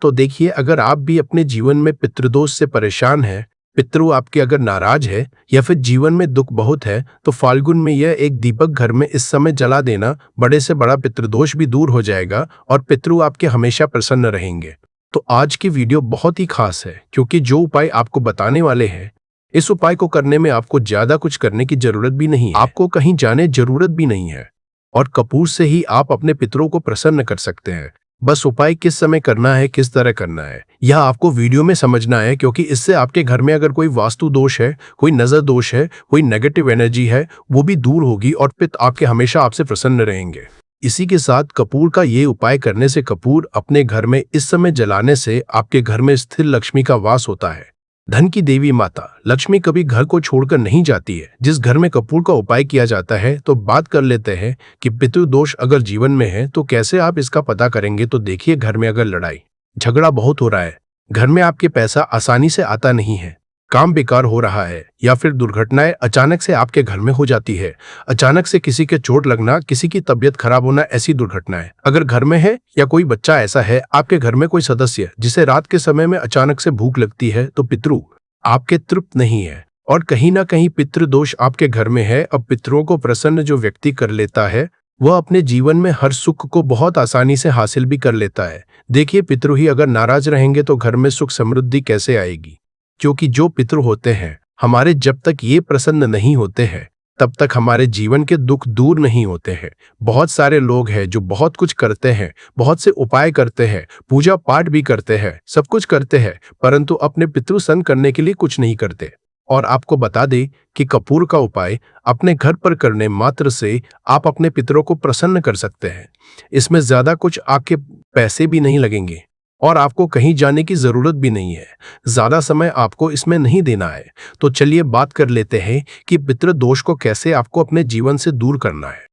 तो देखिए, अगर आप भी अपने जीवन में पितृदोष से परेशान हैं, पितृ आपके अगर नाराज है या फिर जीवन में दुख बहुत है, तो फाल्गुन में यह एक दीपक घर में इस समय जला देना, बड़े से बड़ा पितृदोष भी दूर हो जाएगा और पितृ आपके हमेशा प्रसन्न रहेंगे। तो आज की वीडियो बहुत ही खास है, क्योंकि जो उपाय आपको बताने वाले हैं, इस उपाय को करने में आपको ज्यादा कुछ करने की जरूरत भी नहीं है, आपको कहीं जाने जरूरत भी नहीं है और कपूर से ही आप अपने पितरों को प्रसन्न कर सकते हैं। बस उपाय किस समय करना है, किस तरह करना है, यह आपको वीडियो में समझना है, क्योंकि इससे आपके घर में अगर कोई वास्तु दोष है, कोई नजर दोष है, कोई नेगेटिव एनर्जी है, वो भी दूर होगी और पिता आपके हमेशा आपसे प्रसन्न रहेंगे। इसी के साथ कपूर का ये उपाय करने से, कपूर अपने घर में इस समय जलाने से आपके घर में स्थिर लक्ष्मी का वास होता है। धन की देवी माता लक्ष्मी कभी घर को छोड़कर नहीं जाती है। जिस घर में कपूर का उपाय किया जाता है, तो बात कर लेते हैं कि पितृदोष अगर जीवन में है तो कैसे आप इसका पता करेंगे। तो देखिए, घर में अगर लड़ाई झगड़ा बहुत हो रहा है, घर में आपके पैसा आसानी से आता नहीं है, काम बेकार हो रहा है, या फिर दुर्घटनाएं अचानक से आपके घर में हो जाती है, अचानक से किसी के चोट लगना, किसी की तबीयत खराब होना, ऐसी दुर्घटनाएं अगर घर में है, या कोई बच्चा ऐसा है आपके घर में कोई सदस्य जिसे रात के समय में अचानक से भूख लगती है, तो पितृ आपके तृप्त नहीं है और कहीं ना कहीं पितृदोष आपके घर में है। अब पितरों को प्रसन्न जो व्यक्ति कर लेता है, वह अपने जीवन में हर सुख को बहुत आसानी से हासिल भी कर लेता है। देखिए, पितृ ही अगर नाराज रहेंगे तो घर में सुख समृद्धि कैसे आएगी, क्योंकि जो पितृ होते हैं हमारे, जब तक ये प्रसन्न नहीं होते हैं, तब तक हमारे जीवन के दुख दूर नहीं होते हैं। बहुत सारे लोग हैं जो बहुत कुछ करते हैं, बहुत से उपाय करते हैं, पूजा पाठ भी करते हैं, सब कुछ करते हैं, परंतु अपने पितृ प्रसन्न करने के लिए कुछ नहीं करते। और आपको बता दें कि कपूर का उपाय अपने घर पर करने मात्र से आप अपने पितरों को प्रसन्न कर सकते हैं। इसमें ज्यादा कुछ आपके पैसे भी नहीं लगेंगे और आपको कहीं जाने की जरूरत भी नहीं है। ज्यादा समय आपको इसमें नहीं देना है। तो चलिए बात कर लेते हैं कि पितृदोष को कैसे आपको अपने जीवन से दूर करना है।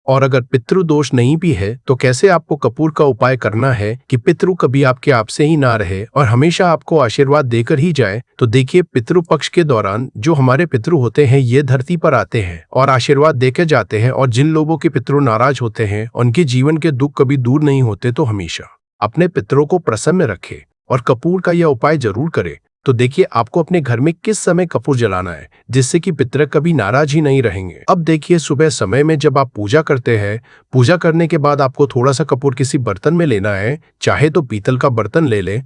और अगर पितृदोष नहीं भी है तो कैसे आपको कपूर का उपाय करना है कि पितृ कभी आपके आपसे ही ना रहे और हमेशा आपको आशीर्वाद देकर ही जाए। तो देखिए, पितृ पक्ष के दौरान जो हमारे पितृ होते हैं ये धरती पर आते हैं और आशीर्वाद देकर जाते हैं, और जिन लोगों के पितृ नाराज होते हैं, उनके जीवन के दुख कभी दूर नहीं होते। तो हमेशा अपने पितरों को प्रसन्न रखें और कपूर का यह उपाय जरूर करें। तो देखिए, आपको अपने घर में किस समय कपूर जलाना है जिससे कि पितर कभी नाराज ही नहीं रहेंगे। अब देखिए, सुबह समय में जब आप पूजा करते हैं, पूजा करने के बाद आपको थोड़ा सा कपूर किसी बर्तन में लेना है। चाहे तो पीतल का बर्तन ले ले,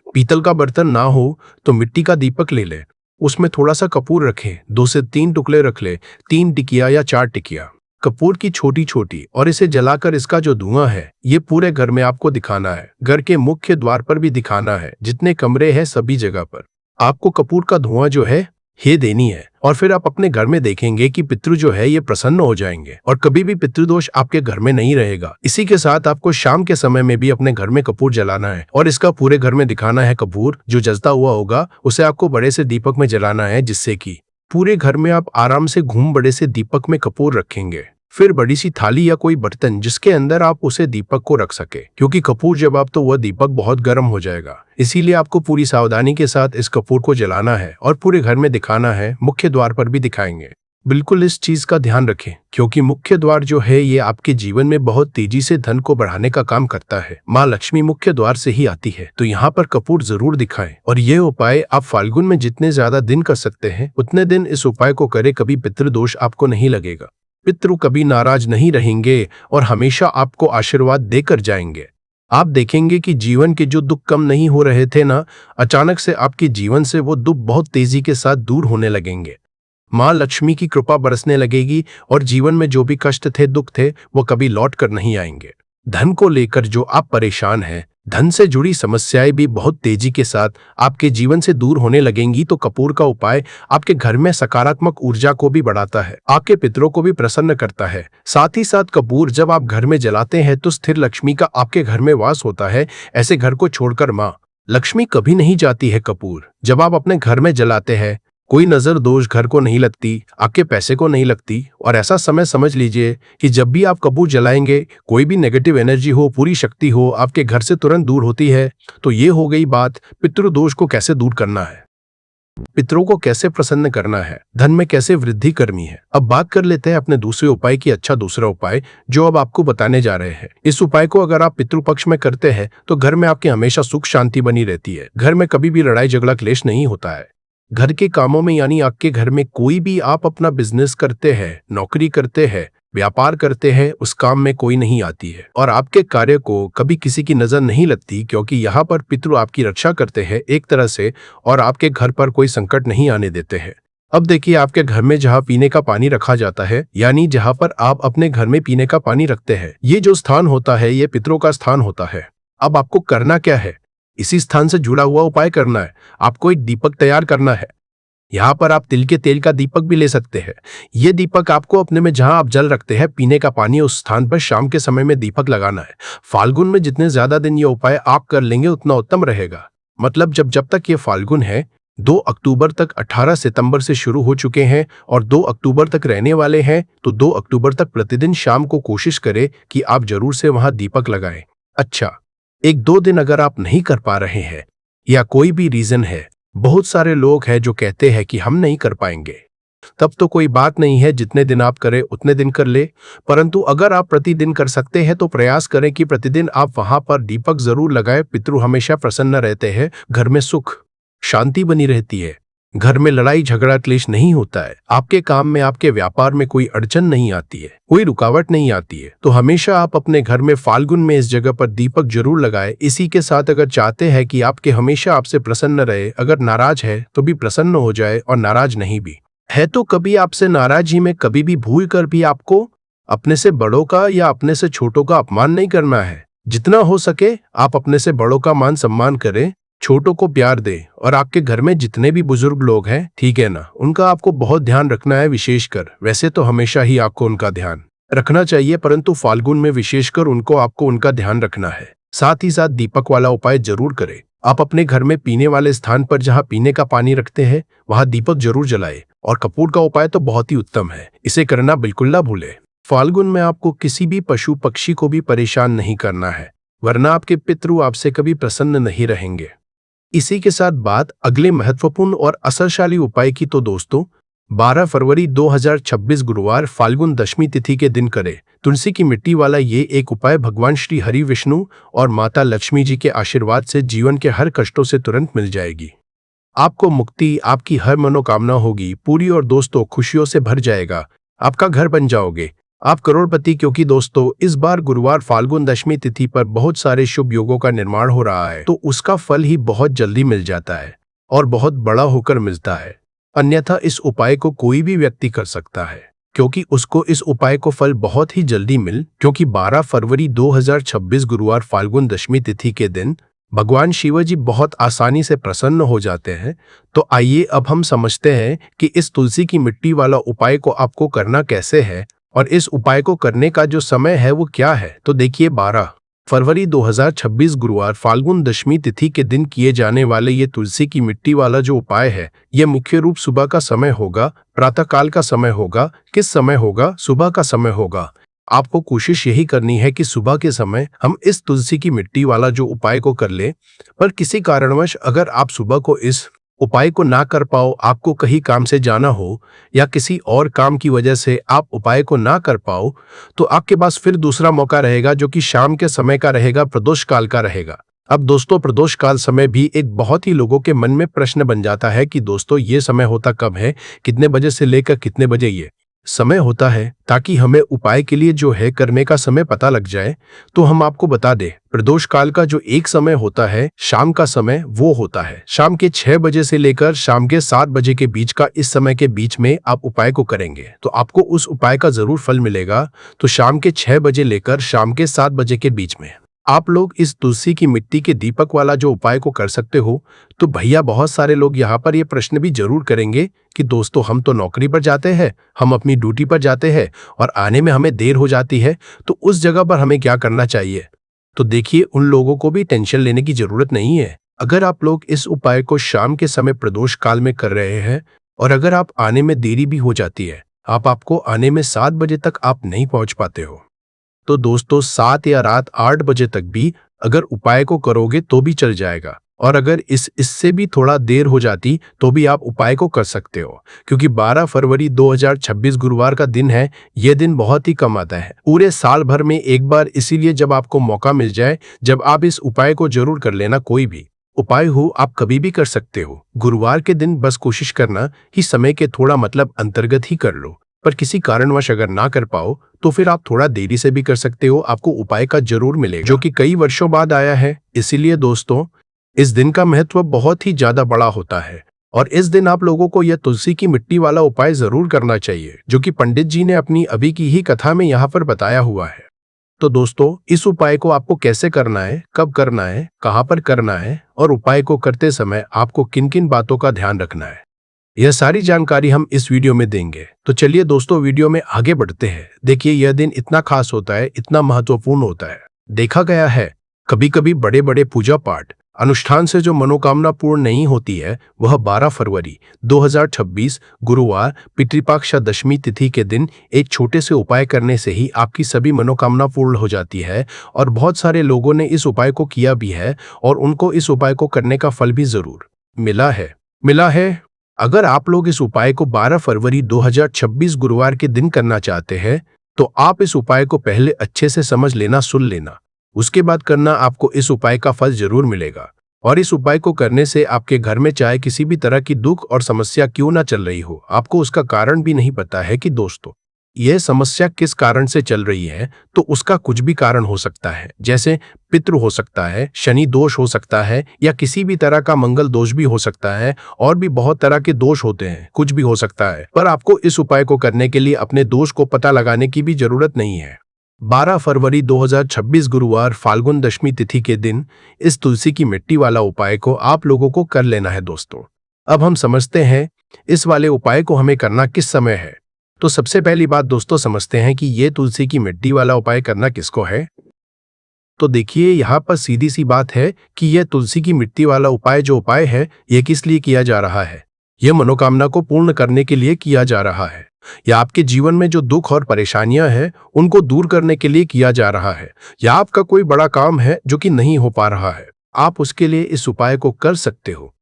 पीतल का बर्तन ना हो तो मिट्टी का दीपक ले ले, उसमें थोड़ा सा कपूर रखें, 2 से 3 टुकड़े रख ले, 3 टिकिया या 4 टिकिया कपूर की छोटी छोटी, और इसे जलाकर इसका जो धुआं है ये पूरे घर में आपको दिखाना है। घर के मुख्य द्वार पर भी दिखाना है, जितने कमरे हैं सभी जगह पर आपको कपूर का धुआं जो है ये देनी है। और फिर आप अपने घर में देखेंगे कि पितृ जो है ये प्रसन्न हो जाएंगे और कभी भी पितृदोष आपके घर में नहीं रहेगा। इसी के साथ आपको शाम के समय में भी अपने घर में कपूर जलाना है और इसका पूरे घर में दिखाना है। कपूर जो जलता हुआ होगा उसे आपको बड़े से दीपक में जलाना है, जिससे कि पूरे घर में आप आराम से घूम बड़े से दीपक में कपूर रखेंगे। फिर बड़ी सी थाली या कोई बर्तन जिसके अंदर आप उसे दीपक को रख सके, क्योंकि कपूर जब आप तो वह दीपक बहुत गर्म हो जाएगा। इसीलिए आपको पूरी सावधानी के साथ इस कपूर को जलाना है और पूरे घर में दिखाना है। मुख्य द्वार पर भी दिखाएंगे। बिल्कुल इस चीज का ध्यान रखें, क्योंकि मुख्य द्वार जो है ये आपके जीवन में बहुत तेजी से धन को बढ़ाने का काम करता है। माँ लक्ष्मी मुख्य द्वार से ही आती है, तो यहाँ पर कपूर जरूर दिखाएं। और ये उपाय आप फाल्गुन में जितने ज्यादा दिन कर सकते हैं उतने दिन इस उपाय को करें। कभी पितृदोष आपको नहीं लगेगा, पितृ कभी नाराज नहीं रहेंगे और हमेशा आपको आशीर्वाद देकर जाएंगे। आप देखेंगे कि जीवन के जो दुख कम नहीं हो रहे थे ना, अचानक से आपके जीवन से वो दुख बहुत तेजी के साथ दूर होने लगेंगे। माँ लक्ष्मी की कृपा बरसने लगेगी और जीवन में जो भी कष्ट थे, दुख थे, वो कभी लौट कर नहीं आएंगे। धन को लेकर जो आप परेशान हैं, धन से जुड़ी समस्याएं भी बहुत तेजी के साथ आपके जीवन से दूर होने लगेंगी। तो कपूर का उपाय आपके घर में सकारात्मक ऊर्जा को भी बढ़ाता है, आपके पितरों को भी प्रसन्न करता है। साथ ही साथ कपूर जब आप घर में जलाते हैं तो स्थिर लक्ष्मी का आपके घर में वास होता है। ऐसे घर को छोड़कर माँ लक्ष्मी कभी नहीं जाती है। कपूर जब आप अपने घर में जलाते हैं, कोई नजर दोष घर को नहीं लगती, आपके पैसे को नहीं लगती। और ऐसा समय समझ लीजिए कि जब भी आप कपूर जलाएंगे, कोई भी नेगेटिव एनर्जी हो, पूरी शक्ति हो, आपके घर से तुरंत दूर होती है। तो ये हो गई बात पितृदोष को कैसे दूर करना है, पितरों को कैसे प्रसन्न करना है, धन में कैसे वृद्धि करनी है। अब बात कर लेते हैं अपने दूसरे उपाय की। अच्छा, दूसरा उपाय जो अब आपको बताने जा रहे हैं, इस उपाय को अगर आप पितृपक्ष में करते हैं तो घर में आपके हमेशा सुख शांति बनी रहती है। घर में कभी भी लड़ाई झगड़ा क्लेश नहीं होता है। घर के कामों में, यानी आपके घर में कोई भी आप अपना बिजनेस करते हैं, नौकरी करते हैं, व्यापार करते हैं, उस काम में कोई नहीं आती है और आपके कार्य को कभी किसी की नजर नहीं लगती, क्योंकि यहाँ पर पितृ आपकी रक्षा करते हैं एक तरह से और आपके घर पर कोई संकट नहीं आने देते हैं। अब देखिए, आपके घर में जहाँ पीने का पानी रखा जाता है, यानी जहाँ पर आप अपने घर में पीने का पानी रखते हैं, ये जो स्थान होता है ये पितरों का स्थान होता है। अब आपको करना क्या है, इसी स्थान से जुड़ा हुआ उपाय करना है। आपको एक दीपक तैयार करना है। यहाँ पर आप तिल के तेल का दीपक भी ले सकते हैं। ये दीपक आपको अपने में जहां आप जल रखते हैं, पीने का पानी, उस स्थान पर शाम के समय में दीपक लगाना है। फाल्गुन में जितने ज्यादा दिन ये उपाय आप कर लेंगे उतना उत्तम रहेगा। मतलब जब तक ये फाल्गुन है, 2 अक्टूबर तक 18 सितंबर से शुरू हो चुके हैं और 2 अक्टूबर तक रहने वाले हैं, तो 2 अक्टूबर तक प्रतिदिन शाम को कोशिश करें कि आप जरूर से वहां दीपक लगाएं। अच्छा, 1-2 दिन अगर आप नहीं कर पा रहे हैं या कोई भी रीजन है, बहुत सारे लोग हैं जो कहते हैं कि हम नहीं कर पाएंगे, तब तो कोई बात नहीं है, जितने दिन आप करें उतने दिन कर ले। परंतु अगर आप प्रतिदिन कर सकते हैं तो प्रयास करें कि प्रतिदिन आप वहां पर दीपक जरूर लगाएं। पितृ हमेशा प्रसन्न रहते हैं, घर में सुख शांति बनी रहती है, घर में लड़ाई झगड़ा क्लेश नहीं होता है, आपके काम में, आपके व्यापार में कोई अड़चन नहीं आती है, कोई रुकावट नहीं आती है। तो हमेशा आप अपने घर में फाल्गुन में इस जगह पर दीपक जरूर लगाएं। इसी के साथ अगर चाहते हैं कि आपके हमेशा आपसे प्रसन्न रहे, अगर नाराज है तो भी प्रसन्न हो जाए और नाराज नहीं भी, है तो कभी आपसे नाराज ही में कभी भी भूल कर भी आपको अपने से बड़ों का या अपने से छोटों का अपमान नहीं करना है। जितना हो सके आप अपने से बड़ों का मान सम्मान करें, छोटों को प्यार दें और आपके घर में जितने भी बुजुर्ग लोग हैं, ठीक है ना, उनका आपको बहुत ध्यान रखना है। विशेषकर वैसे तो हमेशा ही आपको उनका ध्यान रखना चाहिए, परंतु फाल्गुन में विशेषकर आपको उनका ध्यान रखना है। साथ ही साथ दीपक वाला उपाय जरूर करें। आप अपने घर में पीने वाले स्थान पर जहां पीने का पानी रखते हैं वहां दीपक जरूर जलाए। और कपूर का उपाय तो बहुत ही उत्तम है, इसे करना बिल्कुल ना भूले। फाल्गुन में आपको किसी भी पशु पक्षी को भी परेशान नहीं करना है, वरना आपके पितृ आपसे कभी प्रसन्न नहीं रहेंगे। इसी के साथ बात अगले महत्वपूर्ण और असरशाली उपाय की, तो दोस्तों 12 फरवरी 2026 गुरुवार फाल्गुन दशमी तिथि के दिन करें। तुलसी की मिट्टी वाला ये एक उपाय भगवान श्री हरि विष्णु और माता लक्ष्मी जी के आशीर्वाद से जीवन के हर कष्टों से तुरंत मिल जाएगी। आपको मुक्ति, आपकी हर मनोकामना होगी पूरी और दोस्तों खुशियों से भर जाएगा। आपका घर बन जाओगे, आप करोड़पति। क्योंकि दोस्तों इस बार गुरुवार फाल्गुन दशमी तिथि पर बहुत सारे शुभ योगों का निर्माण हो रहा है, तो उसका फल ही बहुत जल्दी मिल जाता है और बहुत बड़ा होकर मिलता है। अन्यथा इस उपाय को कोई भी व्यक्ति कर सकता है, क्योंकि उसको इस उपाय को फल बहुत ही जल्दी क्योंकि 12 फरवरी 2026 गुरुवार फाल्गुन दशमी तिथि के दिन भगवान शिव जी बहुत आसानी से प्रसन्न हो जाते हैं। तो आइए अब हम समझते हैं कि इस तुलसी की मिट्टी वाला उपाय को आपको करना कैसे है और इस उपाय को करने का जो समय है वो क्या है। तो देखिए 12 फरवरी 2026 गुरुवार फाल्गुन दशमी तिथि के दिन किए जाने वाले ये तुलसी की मिट्टी वाला जो उपाय है, ये मुख्य रूप सुबह का समय होगा, प्रातःकाल का समय होगा। किस समय होगा? सुबह का समय होगा। आपको कोशिश यही करनी है कि सुबह के समय हम इस तुलसी की मिट्टी वाला जो उपाय को कर ले। पर किसी कारणवश अगर आप सुबह को इस उपाय को ना कर पाओ, आपको कहीं काम से जाना हो या किसी और काम की वजह से आप उपाय को ना कर पाओ, तो आपके पास फिर दूसरा मौका रहेगा जो कि शाम के समय का रहेगा, प्रदोष काल का रहेगा। अब दोस्तों प्रदोष काल समय भी एक बहुत ही लोगों के मन में प्रश्न बन जाता है कि दोस्तों ये समय होता कब है, कितने बजे से लेकर कितने बजे ये समय होता है, ताकि हमें उपाय के लिए जो है करने का समय पता लग जाए। तो हम आपको बता दें, प्रदोष काल का जो एक समय होता है शाम का समय, वो होता है शाम के 6 बजे से लेकर शाम के 7 बजे के बीच का। इस समय के बीच में आप उपाय को करेंगे तो आपको उस उपाय का जरूर फल मिलेगा। तो शाम के 6 बजे लेकर शाम के 7 बजे के बीच में आप लोग इस तुलसी की मिट्टी के दीपक वाला जो उपाय को कर सकते हो। तो भैया बहुत सारे लोग यहाँ पर ये प्रश्न भी जरूर करेंगे कि दोस्तों हम तो नौकरी पर जाते हैं, हम अपनी ड्यूटी पर जाते हैं और आने में हमें देर हो जाती है, तो उस जगह पर हमें क्या करना चाहिए? तो देखिए उन लोगों को भी टेंशन लेने की जरूरत नहीं है। अगर आप लोग इस उपाय को शाम के समय प्रदोष काल में कर रहे हैं और अगर आप आने में देरी भी हो जाती है, आपको आने में 7 बजे तक आप नहीं पहुंच पाते हो, तो दोस्तों 7 या रात 8 बजे तक भी अगर उपाय को करोगे तो भी चल जाएगा। और अगर इससे भी थोड़ा देर हो जाती तो भी आप उपाय को कर सकते हो, क्योंकि 12 फरवरी 2026 गुरुवार का दिन है। यह दिन बहुत ही कम आता है पूरे साल भर में एक बार, इसीलिए जब आपको मौका मिल जाए जब आप इस उपाय को जरूर कर लेना। कोई भी उपाय हो आप कभी भी कर सकते हो, गुरुवार के दिन बस कोशिश करना ही समय के थोड़ा अंतर्गत ही कर लो। पर किसी कारणवश अगर ना कर पाओ तो फिर आप थोड़ा देरी से भी कर सकते हो, आपको उपाय का जरूर मिलेगा, जो कि कई वर्षों बाद आया है। इसीलिए दोस्तों इस दिन का महत्व बहुत ही ज्यादा बड़ा होता है और इस दिन आप लोगों को यह तुलसी की मिट्टी वाला उपाय जरूर करना चाहिए, जो कि पंडित जी ने अपनी अभी की ही कथा में यहाँ पर बताया हुआ है। तो दोस्तों इस उपाय को आपको कैसे करना है, कब करना है, कहाँ पर करना है और उपाय को करते समय आपको किन किन बातों का ध्यान रखना है, यह सारी जानकारी हम इस वीडियो में देंगे। तो चलिए दोस्तों वीडियो में आगे बढ़ते हैं। देखिए यह दिन इतना खास होता है, इतना महत्वपूर्ण होता है। देखा गया है कभी कभी बड़े बड़े पूजा पाठ अनुष्ठान से जो मनोकामना पूर्ण नहीं होती है, वह 12 फरवरी 2026 गुरुवार पितृपक्ष दशमी तिथि के दिन एक छोटे से उपाय करने से ही आपकी सभी मनोकामना पूर्ण हो जाती है। और बहुत सारे लोगों ने इस उपाय को किया भी है और उनको इस उपाय को करने का फल भी जरूर मिला है। अगर आप लोग इस उपाय को 12 फरवरी 2026 गुरुवार के दिन करना चाहते हैं, तो आप इस उपाय को पहले अच्छे से समझ लेना, सुन लेना, उसके बाद करना। आपको इस उपाय का फल जरूर मिलेगा। और इस उपाय को करने से आपके घर में चाहे किसी भी तरह की दुख और समस्या क्यों ना चल रही हो, आपको उसका कारण भी नहीं पता है कि दोस्तों यह समस्या किस कारण से चल रही है, तो उसका कुछ भी कारण हो सकता है, जैसे पितृ हो सकता है, शनि दोष हो सकता है, या किसी भी तरह का मंगल दोष भी हो सकता है। और भी बहुत तरह के दोष होते हैं, कुछ भी हो सकता है। पर आपको इस उपाय को करने के लिए अपने दोष को पता लगाने की भी जरूरत नहीं है। 12 फरवरी 2026 गुरुवार फाल्गुन दशमी तिथि के दिन इस तुलसी की मिट्टी वाला उपाय को आप लोगों को कर लेना है दोस्तों। अब हम समझते हैं इस वाले उपाय को हमें करना किस समय है। तो सबसे पहली बात दोस्तों समझते हैं कि ये तुलसी की मिट्टी वाला उपाय करना किसको है। तो देखिए यहाँ पर सीधी सी बात है कि यह तुलसी की मिट्टी वाला उपाय जो उपाय है ये किस लिए किया जा रहा है। यह मनोकामना को पूर्ण करने के लिए किया जा रहा है, या आपके जीवन में जो दुख और परेशानियां हैं उनको दूर करने के लिए किया जा रहा है, या आपका कोई बड़ा काम है जो कि नहीं हो पा रहा है, आप उसके लिए इस उपाय को कर सकते हो।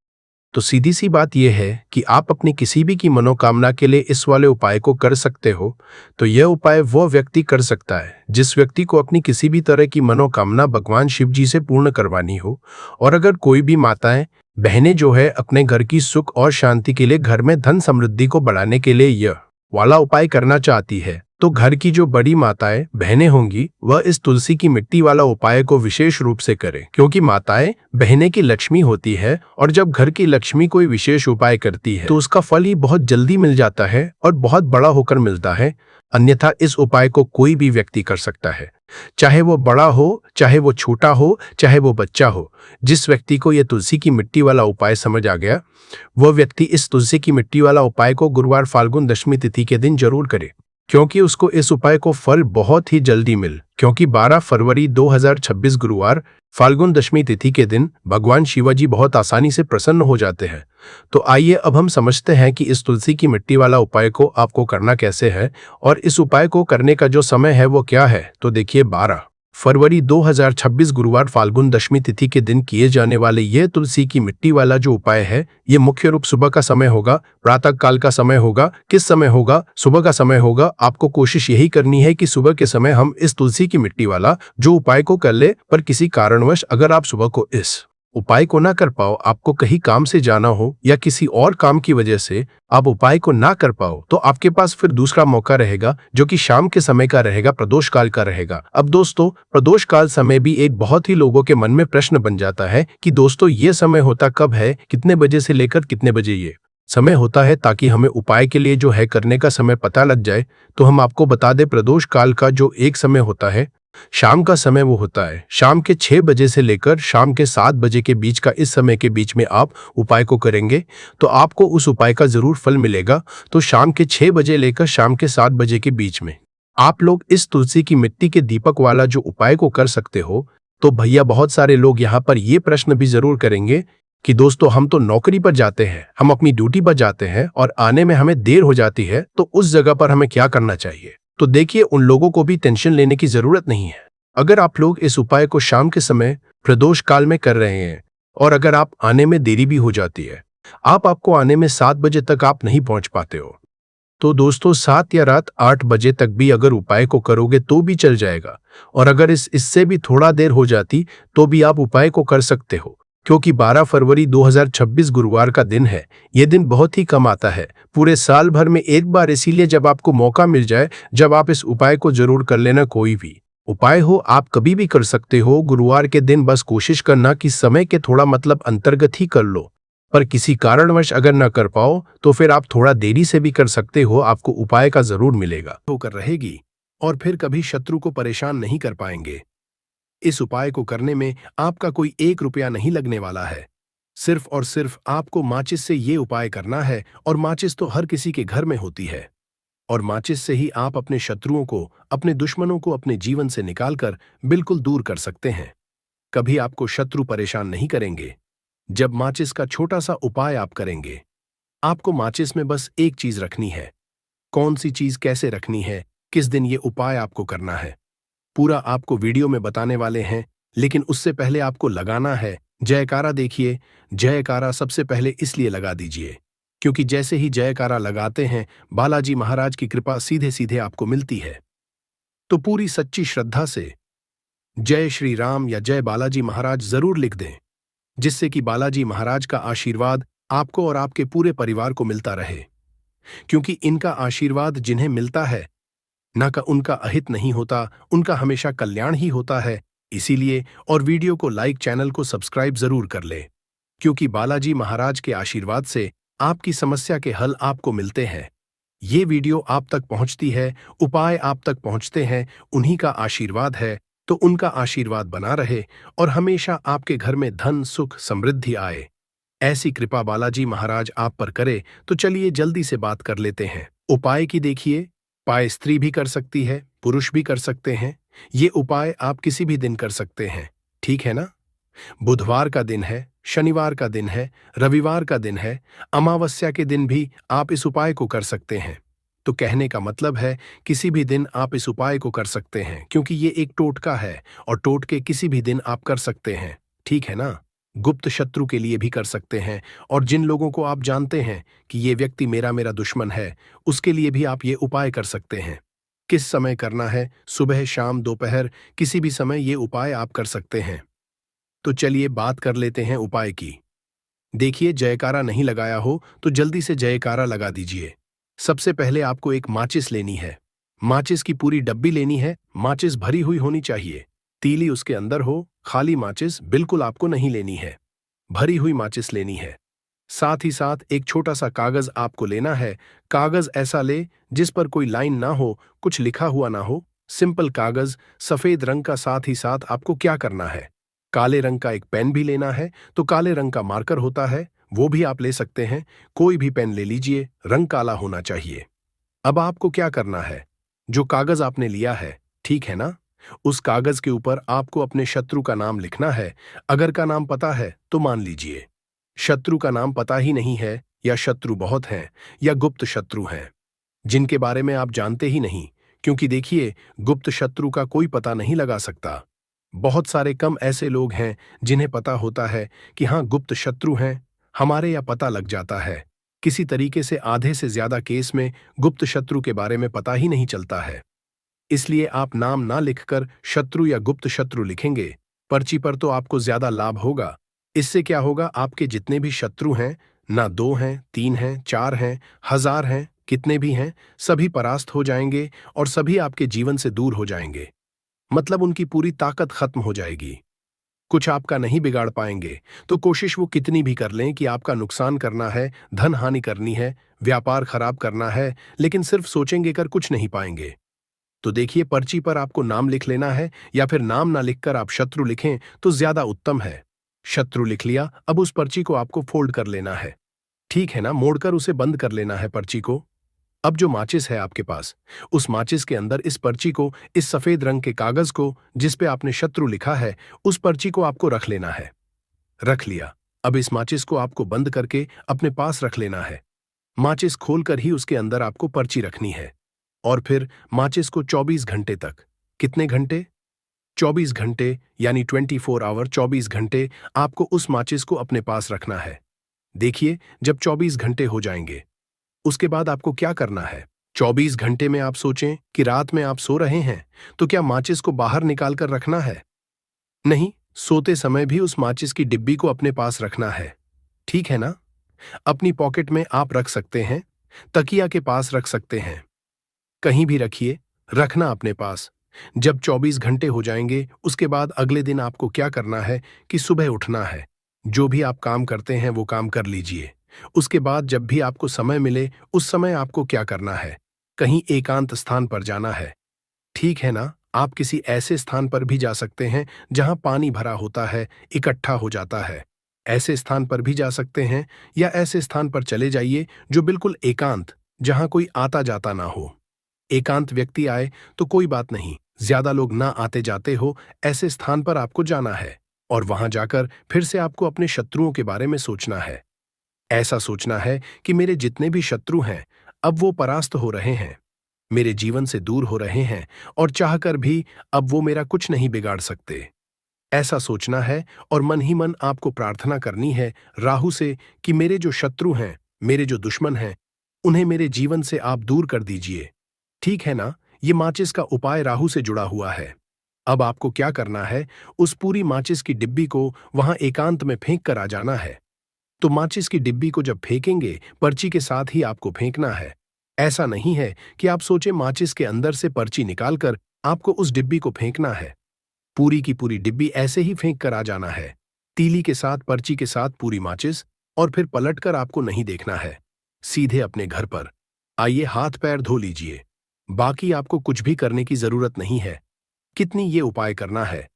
तो सीधी सी बात यह है कि आप अपनी किसी भी की मनोकामना के लिए इस वाले उपाय को कर सकते हो। तो यह उपाय वो व्यक्ति कर सकता है जिस व्यक्ति को अपनी किसी भी तरह की मनोकामना भगवान शिव जी से पूर्ण करवानी हो। और अगर कोई भी माताएं बहनें जो है अपने घर की सुख और शांति के लिए, घर में धन समृद्धि को बढ़ाने के लिए यह वाला उपाय करना चाहती है, तो घर की जो बड़ी माताएं बहनें होंगी वह इस तुलसी की मिट्टी वाला उपाय को विशेष रूप से करें, क्योंकि माताएं बहनें की लक्ष्मी होती है। और जब घर की लक्ष्मी कोई विशेष उपाय करती है तो उसका फल ही बहुत जल्दी मिल जाता है और बहुत बड़ा होकर मिलता है। अन्यथा इस उपाय को कोई भी व्यक्ति कर सकता है, चाहे वो बड़ा हो, चाहे वो छोटा हो, चाहे वो बच्चा हो। जिस व्यक्ति को यह तुलसी की मिट्टी वाला उपाय समझ आ गया, वह व्यक्ति इस तुलसी की मिट्टी वाला उपाय को गुरुवार फाल्गुन दशमी तिथि के दिन जरूर करे, क्योंकि उसको इस उपाय को फल बहुत ही जल्दी क्योंकि 12 फरवरी 2026 गुरुवार फाल्गुन दशमी तिथि के दिन भगवान शिवाजी बहुत आसानी से प्रसन्न हो जाते हैं। तो आइए अब हम समझते हैं कि इस तुलसी की मिट्टी वाला उपाय को आपको करना कैसे है और इस उपाय को करने का जो समय है वो क्या है। तो देखिए 12 फरवरी 2026 गुरुवार फाल्गुन दशमी तिथि के दिन किए जाने वाले यह तुलसी की मिट्टी वाला जो उपाय है ये मुख्य रूप सुबह का समय होगा, प्रातः काल का समय होगा। किस समय होगा? सुबह का समय होगा। आपको कोशिश यही करनी है कि सुबह के समय हम इस तुलसी की मिट्टी वाला जो उपाय को कर ले। पर किसी कारणवश अगर आप सुबह को इस उपाय को ना कर पाओ, आपको कहीं काम से जाना हो या किसी और काम की वजह से आप उपाय को ना कर पाओ, तो आपके पास फिर दूसरा मौका रहेगा जो कि शाम के समय का रहेगा, प्रदोष काल का रहेगा। अब दोस्तों प्रदोष काल समय भी एक बहुत ही लोगों के मन में प्रश्न बन जाता है कि दोस्तों ये समय होता कब है, कितने बजे से लेकर कितने बजे ये समय होता है, ताकि हमें उपाय के लिए जो है करने का समय पता लग जाए। तो हम आपको बता दें, प्रदोष काल का जो एक समय होता है शाम का समय वो होता है शाम के 6 बजे से लेकर शाम के 7 बजे के बीच का। इस समय के बीच में आप उपाय को करेंगे तो आपको उस उपाय का जरूर फल मिलेगा। तो शाम के 6 बजे लेकर शाम के 7 बजे के बीच में आप लोग इस तुलसी की मिट्टी के दीपक वाला जो उपाय को कर सकते हो। तो भैया बहुत सारे लोग यहाँ पर ये प्रश्न भी जरूर करेंगे कि दोस्तों हम तो नौकरी पर जाते हैं, हम अपनी ड्यूटी पर जाते हैं और आने में हमें देर हो जाती है, तो उस जगह पर हमें क्या करना चाहिए। तो देखिए उन लोगों को भी टेंशन लेने की जरूरत नहीं है। अगर आप लोग इस उपाय को शाम के समय प्रदोष काल में कर रहे हैं और अगर आप आने में देरी भी हो जाती है, आपको आने में 7 बजे तक आप नहीं पहुंच पाते हो, तो दोस्तों 7 या रात 8 बजे तक भी अगर उपाय को करोगे तो भी चल जाएगा। और अगर इससे भी थोड़ा देर हो जाती तो भी आप उपाय को कर सकते हो, क्योंकि 12 फरवरी 2026 गुरुवार का दिन है। यह दिन बहुत ही कम आता है पूरे साल भर में एक बार, इसीलिए जब आपको मौका मिल जाए जब आप इस उपाय को जरूर कर लेना। कोई भी उपाय हो आप कभी भी कर सकते हो गुरुवार के दिन, बस कोशिश करना कि समय के थोड़ा अंतर्गत ही कर लो। पर किसी कारणवश अगर न कर पाओ तो फिर आप थोड़ा देरी से भी कर सकते हो, आपको उपाय का जरूर मिलेगा होकर रहेगी और फिर कभी शत्रु को परेशान नहीं कर पाएंगे। इस उपाय को करने में आपका कोई 1 रुपया नहीं लगने वाला है। सिर्फ और सिर्फ आपको माचिस से ये उपाय करना है, और माचिस तो हर किसी के घर में होती है। और माचिस से ही आप अपने शत्रुओं को, अपने दुश्मनों को अपने जीवन से निकालकर बिल्कुल दूर कर सकते हैं। कभी आपको शत्रु परेशान नहीं करेंगे जब माचिस का छोटा सा उपाय आप करेंगे। आपको माचिस में बस एक चीज रखनी है। कौन सी चीज कैसे रखनी है, किस दिन ये उपाय आपको करना है, पूरा आपको वीडियो में बताने वाले हैं। लेकिन उससे पहले आपको लगाना है जयकारा। देखिए जयकारा सबसे पहले इसलिए लगा दीजिए क्योंकि जैसे ही जयकारा लगाते हैं बालाजी महाराज की कृपा सीधे सीधे आपको मिलती है। तो पूरी सच्ची श्रद्धा से जय श्री राम या जय बालाजी महाराज जरूर लिख दें, जिससे कि बालाजी महाराज का आशीर्वाद आपको और आपके पूरे परिवार को मिलता रहे। क्योंकि इनका आशीर्वाद जिन्हें मिलता है ना का उनका अहित नहीं होता, उनका हमेशा कल्याण ही होता है। इसीलिए और वीडियो को लाइक, चैनल को सब्सक्राइब जरूर कर ले, क्योंकि बालाजी महाराज के आशीर्वाद से आपकी समस्या के हल आपको मिलते हैं। ये वीडियो आप तक पहुंचती है, उपाय आप तक पहुंचते हैं, उन्हीं का आशीर्वाद है। तो उनका आशीर्वाद बना रहे और हमेशा आपके घर में धन, सुख, समृद्धि आए, ऐसी कृपा बालाजी महाराज आप पर करे। तो चलिए जल्दी से बात कर लेते हैं उपाय की। देखिए, उपाय स्त्री भी कर सकती है, पुरुष भी कर सकते हैं। ये उपाय आप किसी भी दिन कर सकते हैं, ठीक है ना? बुधवार का दिन है, शनिवार का दिन है, रविवार का दिन है, अमावस्या के दिन भी आप इस उपाय को कर सकते हैं। तो कहने का मतलब है किसी भी दिन आप इस उपाय को कर सकते हैं, क्योंकि ये एक टोटका है और टोटके किसी भी दिन आप कर सकते हैं, ठीक है ना? गुप्त शत्रु के लिए भी कर सकते हैं, और जिन लोगों को आप जानते हैं कि ये व्यक्ति मेरा मेरा दुश्मन है, उसके लिए भी आप ये उपाय कर सकते हैं। किस समय करना है? सुबह, शाम, दोपहर, किसी भी समय ये उपाय आप कर सकते हैं। तो चलिए बात कर लेते हैं उपाय की। देखिए, जयकारा नहीं लगाया हो तो जल्दी से जयकारा लगा दीजिए। सबसे पहले आपको एक माचिस लेनी है। माचिस की पूरी डब्बी लेनी है। माचिस भरी हुई होनी चाहिए, तीली उसके अंदर हो। खाली माचिस बिल्कुल आपको नहीं लेनी है, भरी हुई माचिस लेनी है। साथ ही साथ एक छोटा सा कागज आपको लेना है। कागज ऐसा ले जिस पर कोई लाइन ना हो, कुछ लिखा हुआ ना हो, सिंपल कागज, सफेद रंग का। साथ ही साथ आपको क्या करना है, काले रंग का एक पेन भी लेना है। तो काले रंग का मार्कर होता है, वो भी आप ले सकते हैं। कोई भी पेन ले लीजिए, रंग काला होना चाहिए। अब आपको क्या करना है, जो कागज आपने लिया है, ठीक है ना, उस कागज के ऊपर आपको अपने शत्रु का नाम लिखना है। अगर का नाम पता है तो मान लीजिए, शत्रु का नाम पता ही नहीं है, या शत्रु बहुत हैं, या गुप्त शत्रु हैं जिनके बारे में आप जानते ही नहीं। क्योंकि देखिए, गुप्त शत्रु का कोई पता नहीं लगा सकता। बहुत सारे कम ऐसे लोग हैं जिन्हें पता होता है कि हाँ, गुप्त शत्रु हैं हमारे, या पता लग जाता है। किसी तरीके से आधे से ज्यादा केस में गुप्त शत्रु के बारे में पता ही नहीं चलता है। इसलिए आप नाम ना लिखकर शत्रु या गुप्त शत्रु लिखेंगे पर्ची पर, तो आपको ज्यादा लाभ होगा। इससे क्या होगा, आपके जितने भी शत्रु हैं, ना 2 हैं, 3 हैं, 4 हैं, 1000 हैं, कितने भी हैं, सभी परास्त हो जाएंगे और सभी आपके जीवन से दूर हो जाएंगे। मतलब उनकी पूरी ताकत खत्म हो जाएगी, कुछ आपका नहीं बिगाड़ पाएंगे। तो कोशिश वो कितनी भी कर लें कि आपका नुकसान करना है, धन हानि करनी है, व्यापार खराब करना है, लेकिन सिर्फ सोचेंगे कर कुछ नहीं पाएंगे। तो देखिए, पर्ची पर आपको नाम लिख लेना है, या फिर नाम ना लिखकर आप शत्रु लिखें तो ज्यादा उत्तम है। शत्रु लिख लिया, अब उस पर्ची को आपको फोल्ड कर लेना है, ठीक है ना, मोड़कर उसे बंद कर लेना है पर्ची को। अब जो माचिस है आपके पास, उस माचिस के अंदर इस पर्ची को, इस सफेद रंग के कागज को जिस पे आपने शत्रु लिखा है, उस पर्ची को आपको रख लेना है। रख लिया, अब इस माचिस को आपको बंद करके अपने पास रख लेना है। माचिस खोलकर ही उसके अंदर आपको पर्ची रखनी है, और फिर माचिस को 24 घंटे तक, कितने घंटे, 24 घंटे, यानी 24 आवर, 24 घंटे आपको उस माचिस को अपने पास रखना है। देखिए, जब 24 घंटे हो जाएंगे, उसके बाद आपको क्या करना है। 24 घंटे में आप सोचें कि रात में आप सो रहे हैं, तो क्या माचिस को बाहर निकाल कर रखना है? नहीं, सोते समय भी उस माचिस की डिब्बी को अपने पास रखना है, ठीक है ना? अपनी पॉकेट में आप रख सकते हैं, तकिया के पास रख सकते हैं, कहीं भी रखिए, रखना अपने पास। जब 24 घंटे हो जाएंगे, उसके बाद अगले दिन आपको क्या करना है कि सुबह उठना है। जो भी आप काम करते हैं वो काम कर लीजिए। उसके बाद जब भी आपको समय मिले, उस समय आपको क्या करना है, कहीं एकांत स्थान पर जाना है, ठीक है ना? आप किसी ऐसे स्थान पर भी जा सकते हैं जहां पानी भरा होता है, इकट्ठा हो जाता है। ऐसे स्थान पर भी जा सकते हैं, या ऐसे स्थान पर चले जाइए जो बिल्कुल एकांत, जहां कोई आता जाता ना हो। एकांत व्यक्ति आए तो कोई बात नहीं, ज्यादा लोग ना आते जाते हो, ऐसे स्थान पर आपको जाना है। और वहां जाकर फिर से आपको अपने शत्रुओं के बारे में सोचना है। ऐसा सोचना है कि मेरे जितने भी शत्रु हैं, अब वो परास्त हो रहे हैं, मेरे जीवन से दूर हो रहे हैं, और चाहकर भी अब वो मेरा कुछ नहीं बिगाड़ सकते। ऐसा सोचना है, और मन ही मन आपको प्रार्थना करनी है राहु से कि मेरे जो शत्रु हैं, मेरे जो दुश्मन हैं, उन्हें मेरे जीवन से आप दूर कर दीजिए, ठीक है ना? ये माचिस का उपाय राहु से जुड़ा हुआ है। अब आपको क्या करना है, उस पूरी माचिस की डिब्बी को वहां एकांत में फेंक कर आ जाना है। तो माचिस की डिब्बी को जब फेंकेंगे, पर्ची के साथ ही आपको फेंकना है। ऐसा नहीं है कि आप सोचे माचिस के अंदर से पर्ची निकालकर आपको उस डिब्बी को फेंकना है। पूरी की पूरी डिब्बी ऐसे ही फेंक कर आ जाना है, तीली के साथ, पर्ची के साथ पूरी माचिस, और फिर पलटकर आपको नहीं देखना है, सीधे अपने घर पर। आइए हाथ पैर धो लीजिए, बाकी आपको कुछ भी करने की जरूरत नहीं है। कितनी ये उपाय करना है?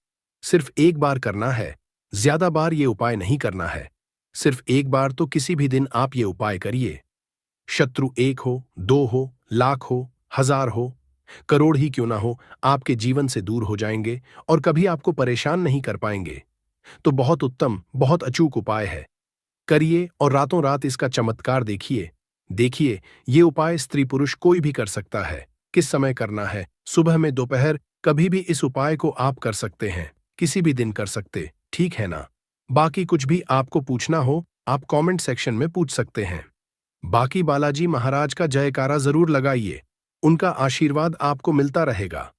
सिर्फ एक बार करना है, ज्यादा बार ये उपाय नहीं करना है। सिर्फ एक बार तो किसी भी दिन आप ये उपाय करिए। शत्रु 1 हो, 2 हो, लाख हो, 1000 हो, करोड़ ही क्यों ना हो, आपके जीवन से दूर हो जाएंगे और कभी आपको परेशान नहीं कर पाएंगे। तो बहुत उत्तम, बहुत अचूक उपाय है। करिए और रातों रात इसका चमत्कार देखिए। देखिए, ये उपाय स्त्री पुरुष कोई भी कर सकता है। किस समय करना है? सुबह में, दोपहर, कभी भी इस उपाय को आप कर सकते हैं। किसी भी दिन कर सकते, ठीक है ना? बाकी कुछ भी आपको पूछना हो, आप कमेंट सेक्शन में पूछ सकते हैं। बाकी बालाजी महाराज का जयकारा जरूर लगाइए। उनका आशीर्वाद आपको मिलता रहेगा।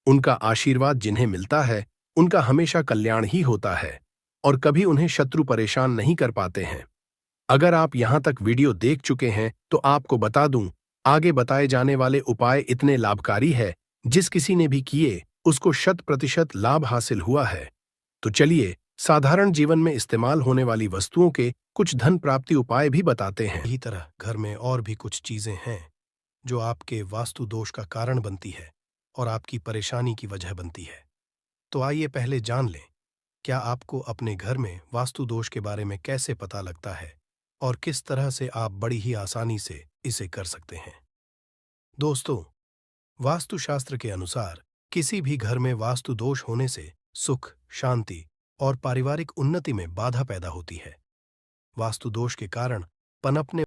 उनका आशीर्वाद जिन्हें मिलता है, उनका हमेशा कल्याण ही होता है और कभी उन्हें शत्रु परेशान नहीं कर पाते हैं। अगर आप यहां तक वीडियो देख चुके हैं तो आपको बता दूं, आगे बताए जाने वाले उपाय इतने लाभकारी है, जिस किसी ने भी किए उसको 100% लाभ हासिल हुआ है। तो चलिए, साधारण जीवन में इस्तेमाल होने वाली वस्तुओं के कुछ धन प्राप्ति उपाय भी बताते हैं। इसी तरह घर में और भी कुछ चीजें हैं जो आपके वास्तु दोष का कारण बनती है और आपकी परेशानी की वजह बनती है। तो आइए पहले जान लें, क्या आपको अपने घर में वास्तु दोष के बारे में कैसे पता लगता है और किस तरह से आप बड़ी ही आसानी से इसे कर सकते हैं। दोस्तों, वास्तुशास्त्र के अनुसार किसी भी घर में वास्तु दोष होने से सुख, शांति और पारिवारिक उन्नति में बाधा पैदा होती है। वास्तु दोष के कारण पनपने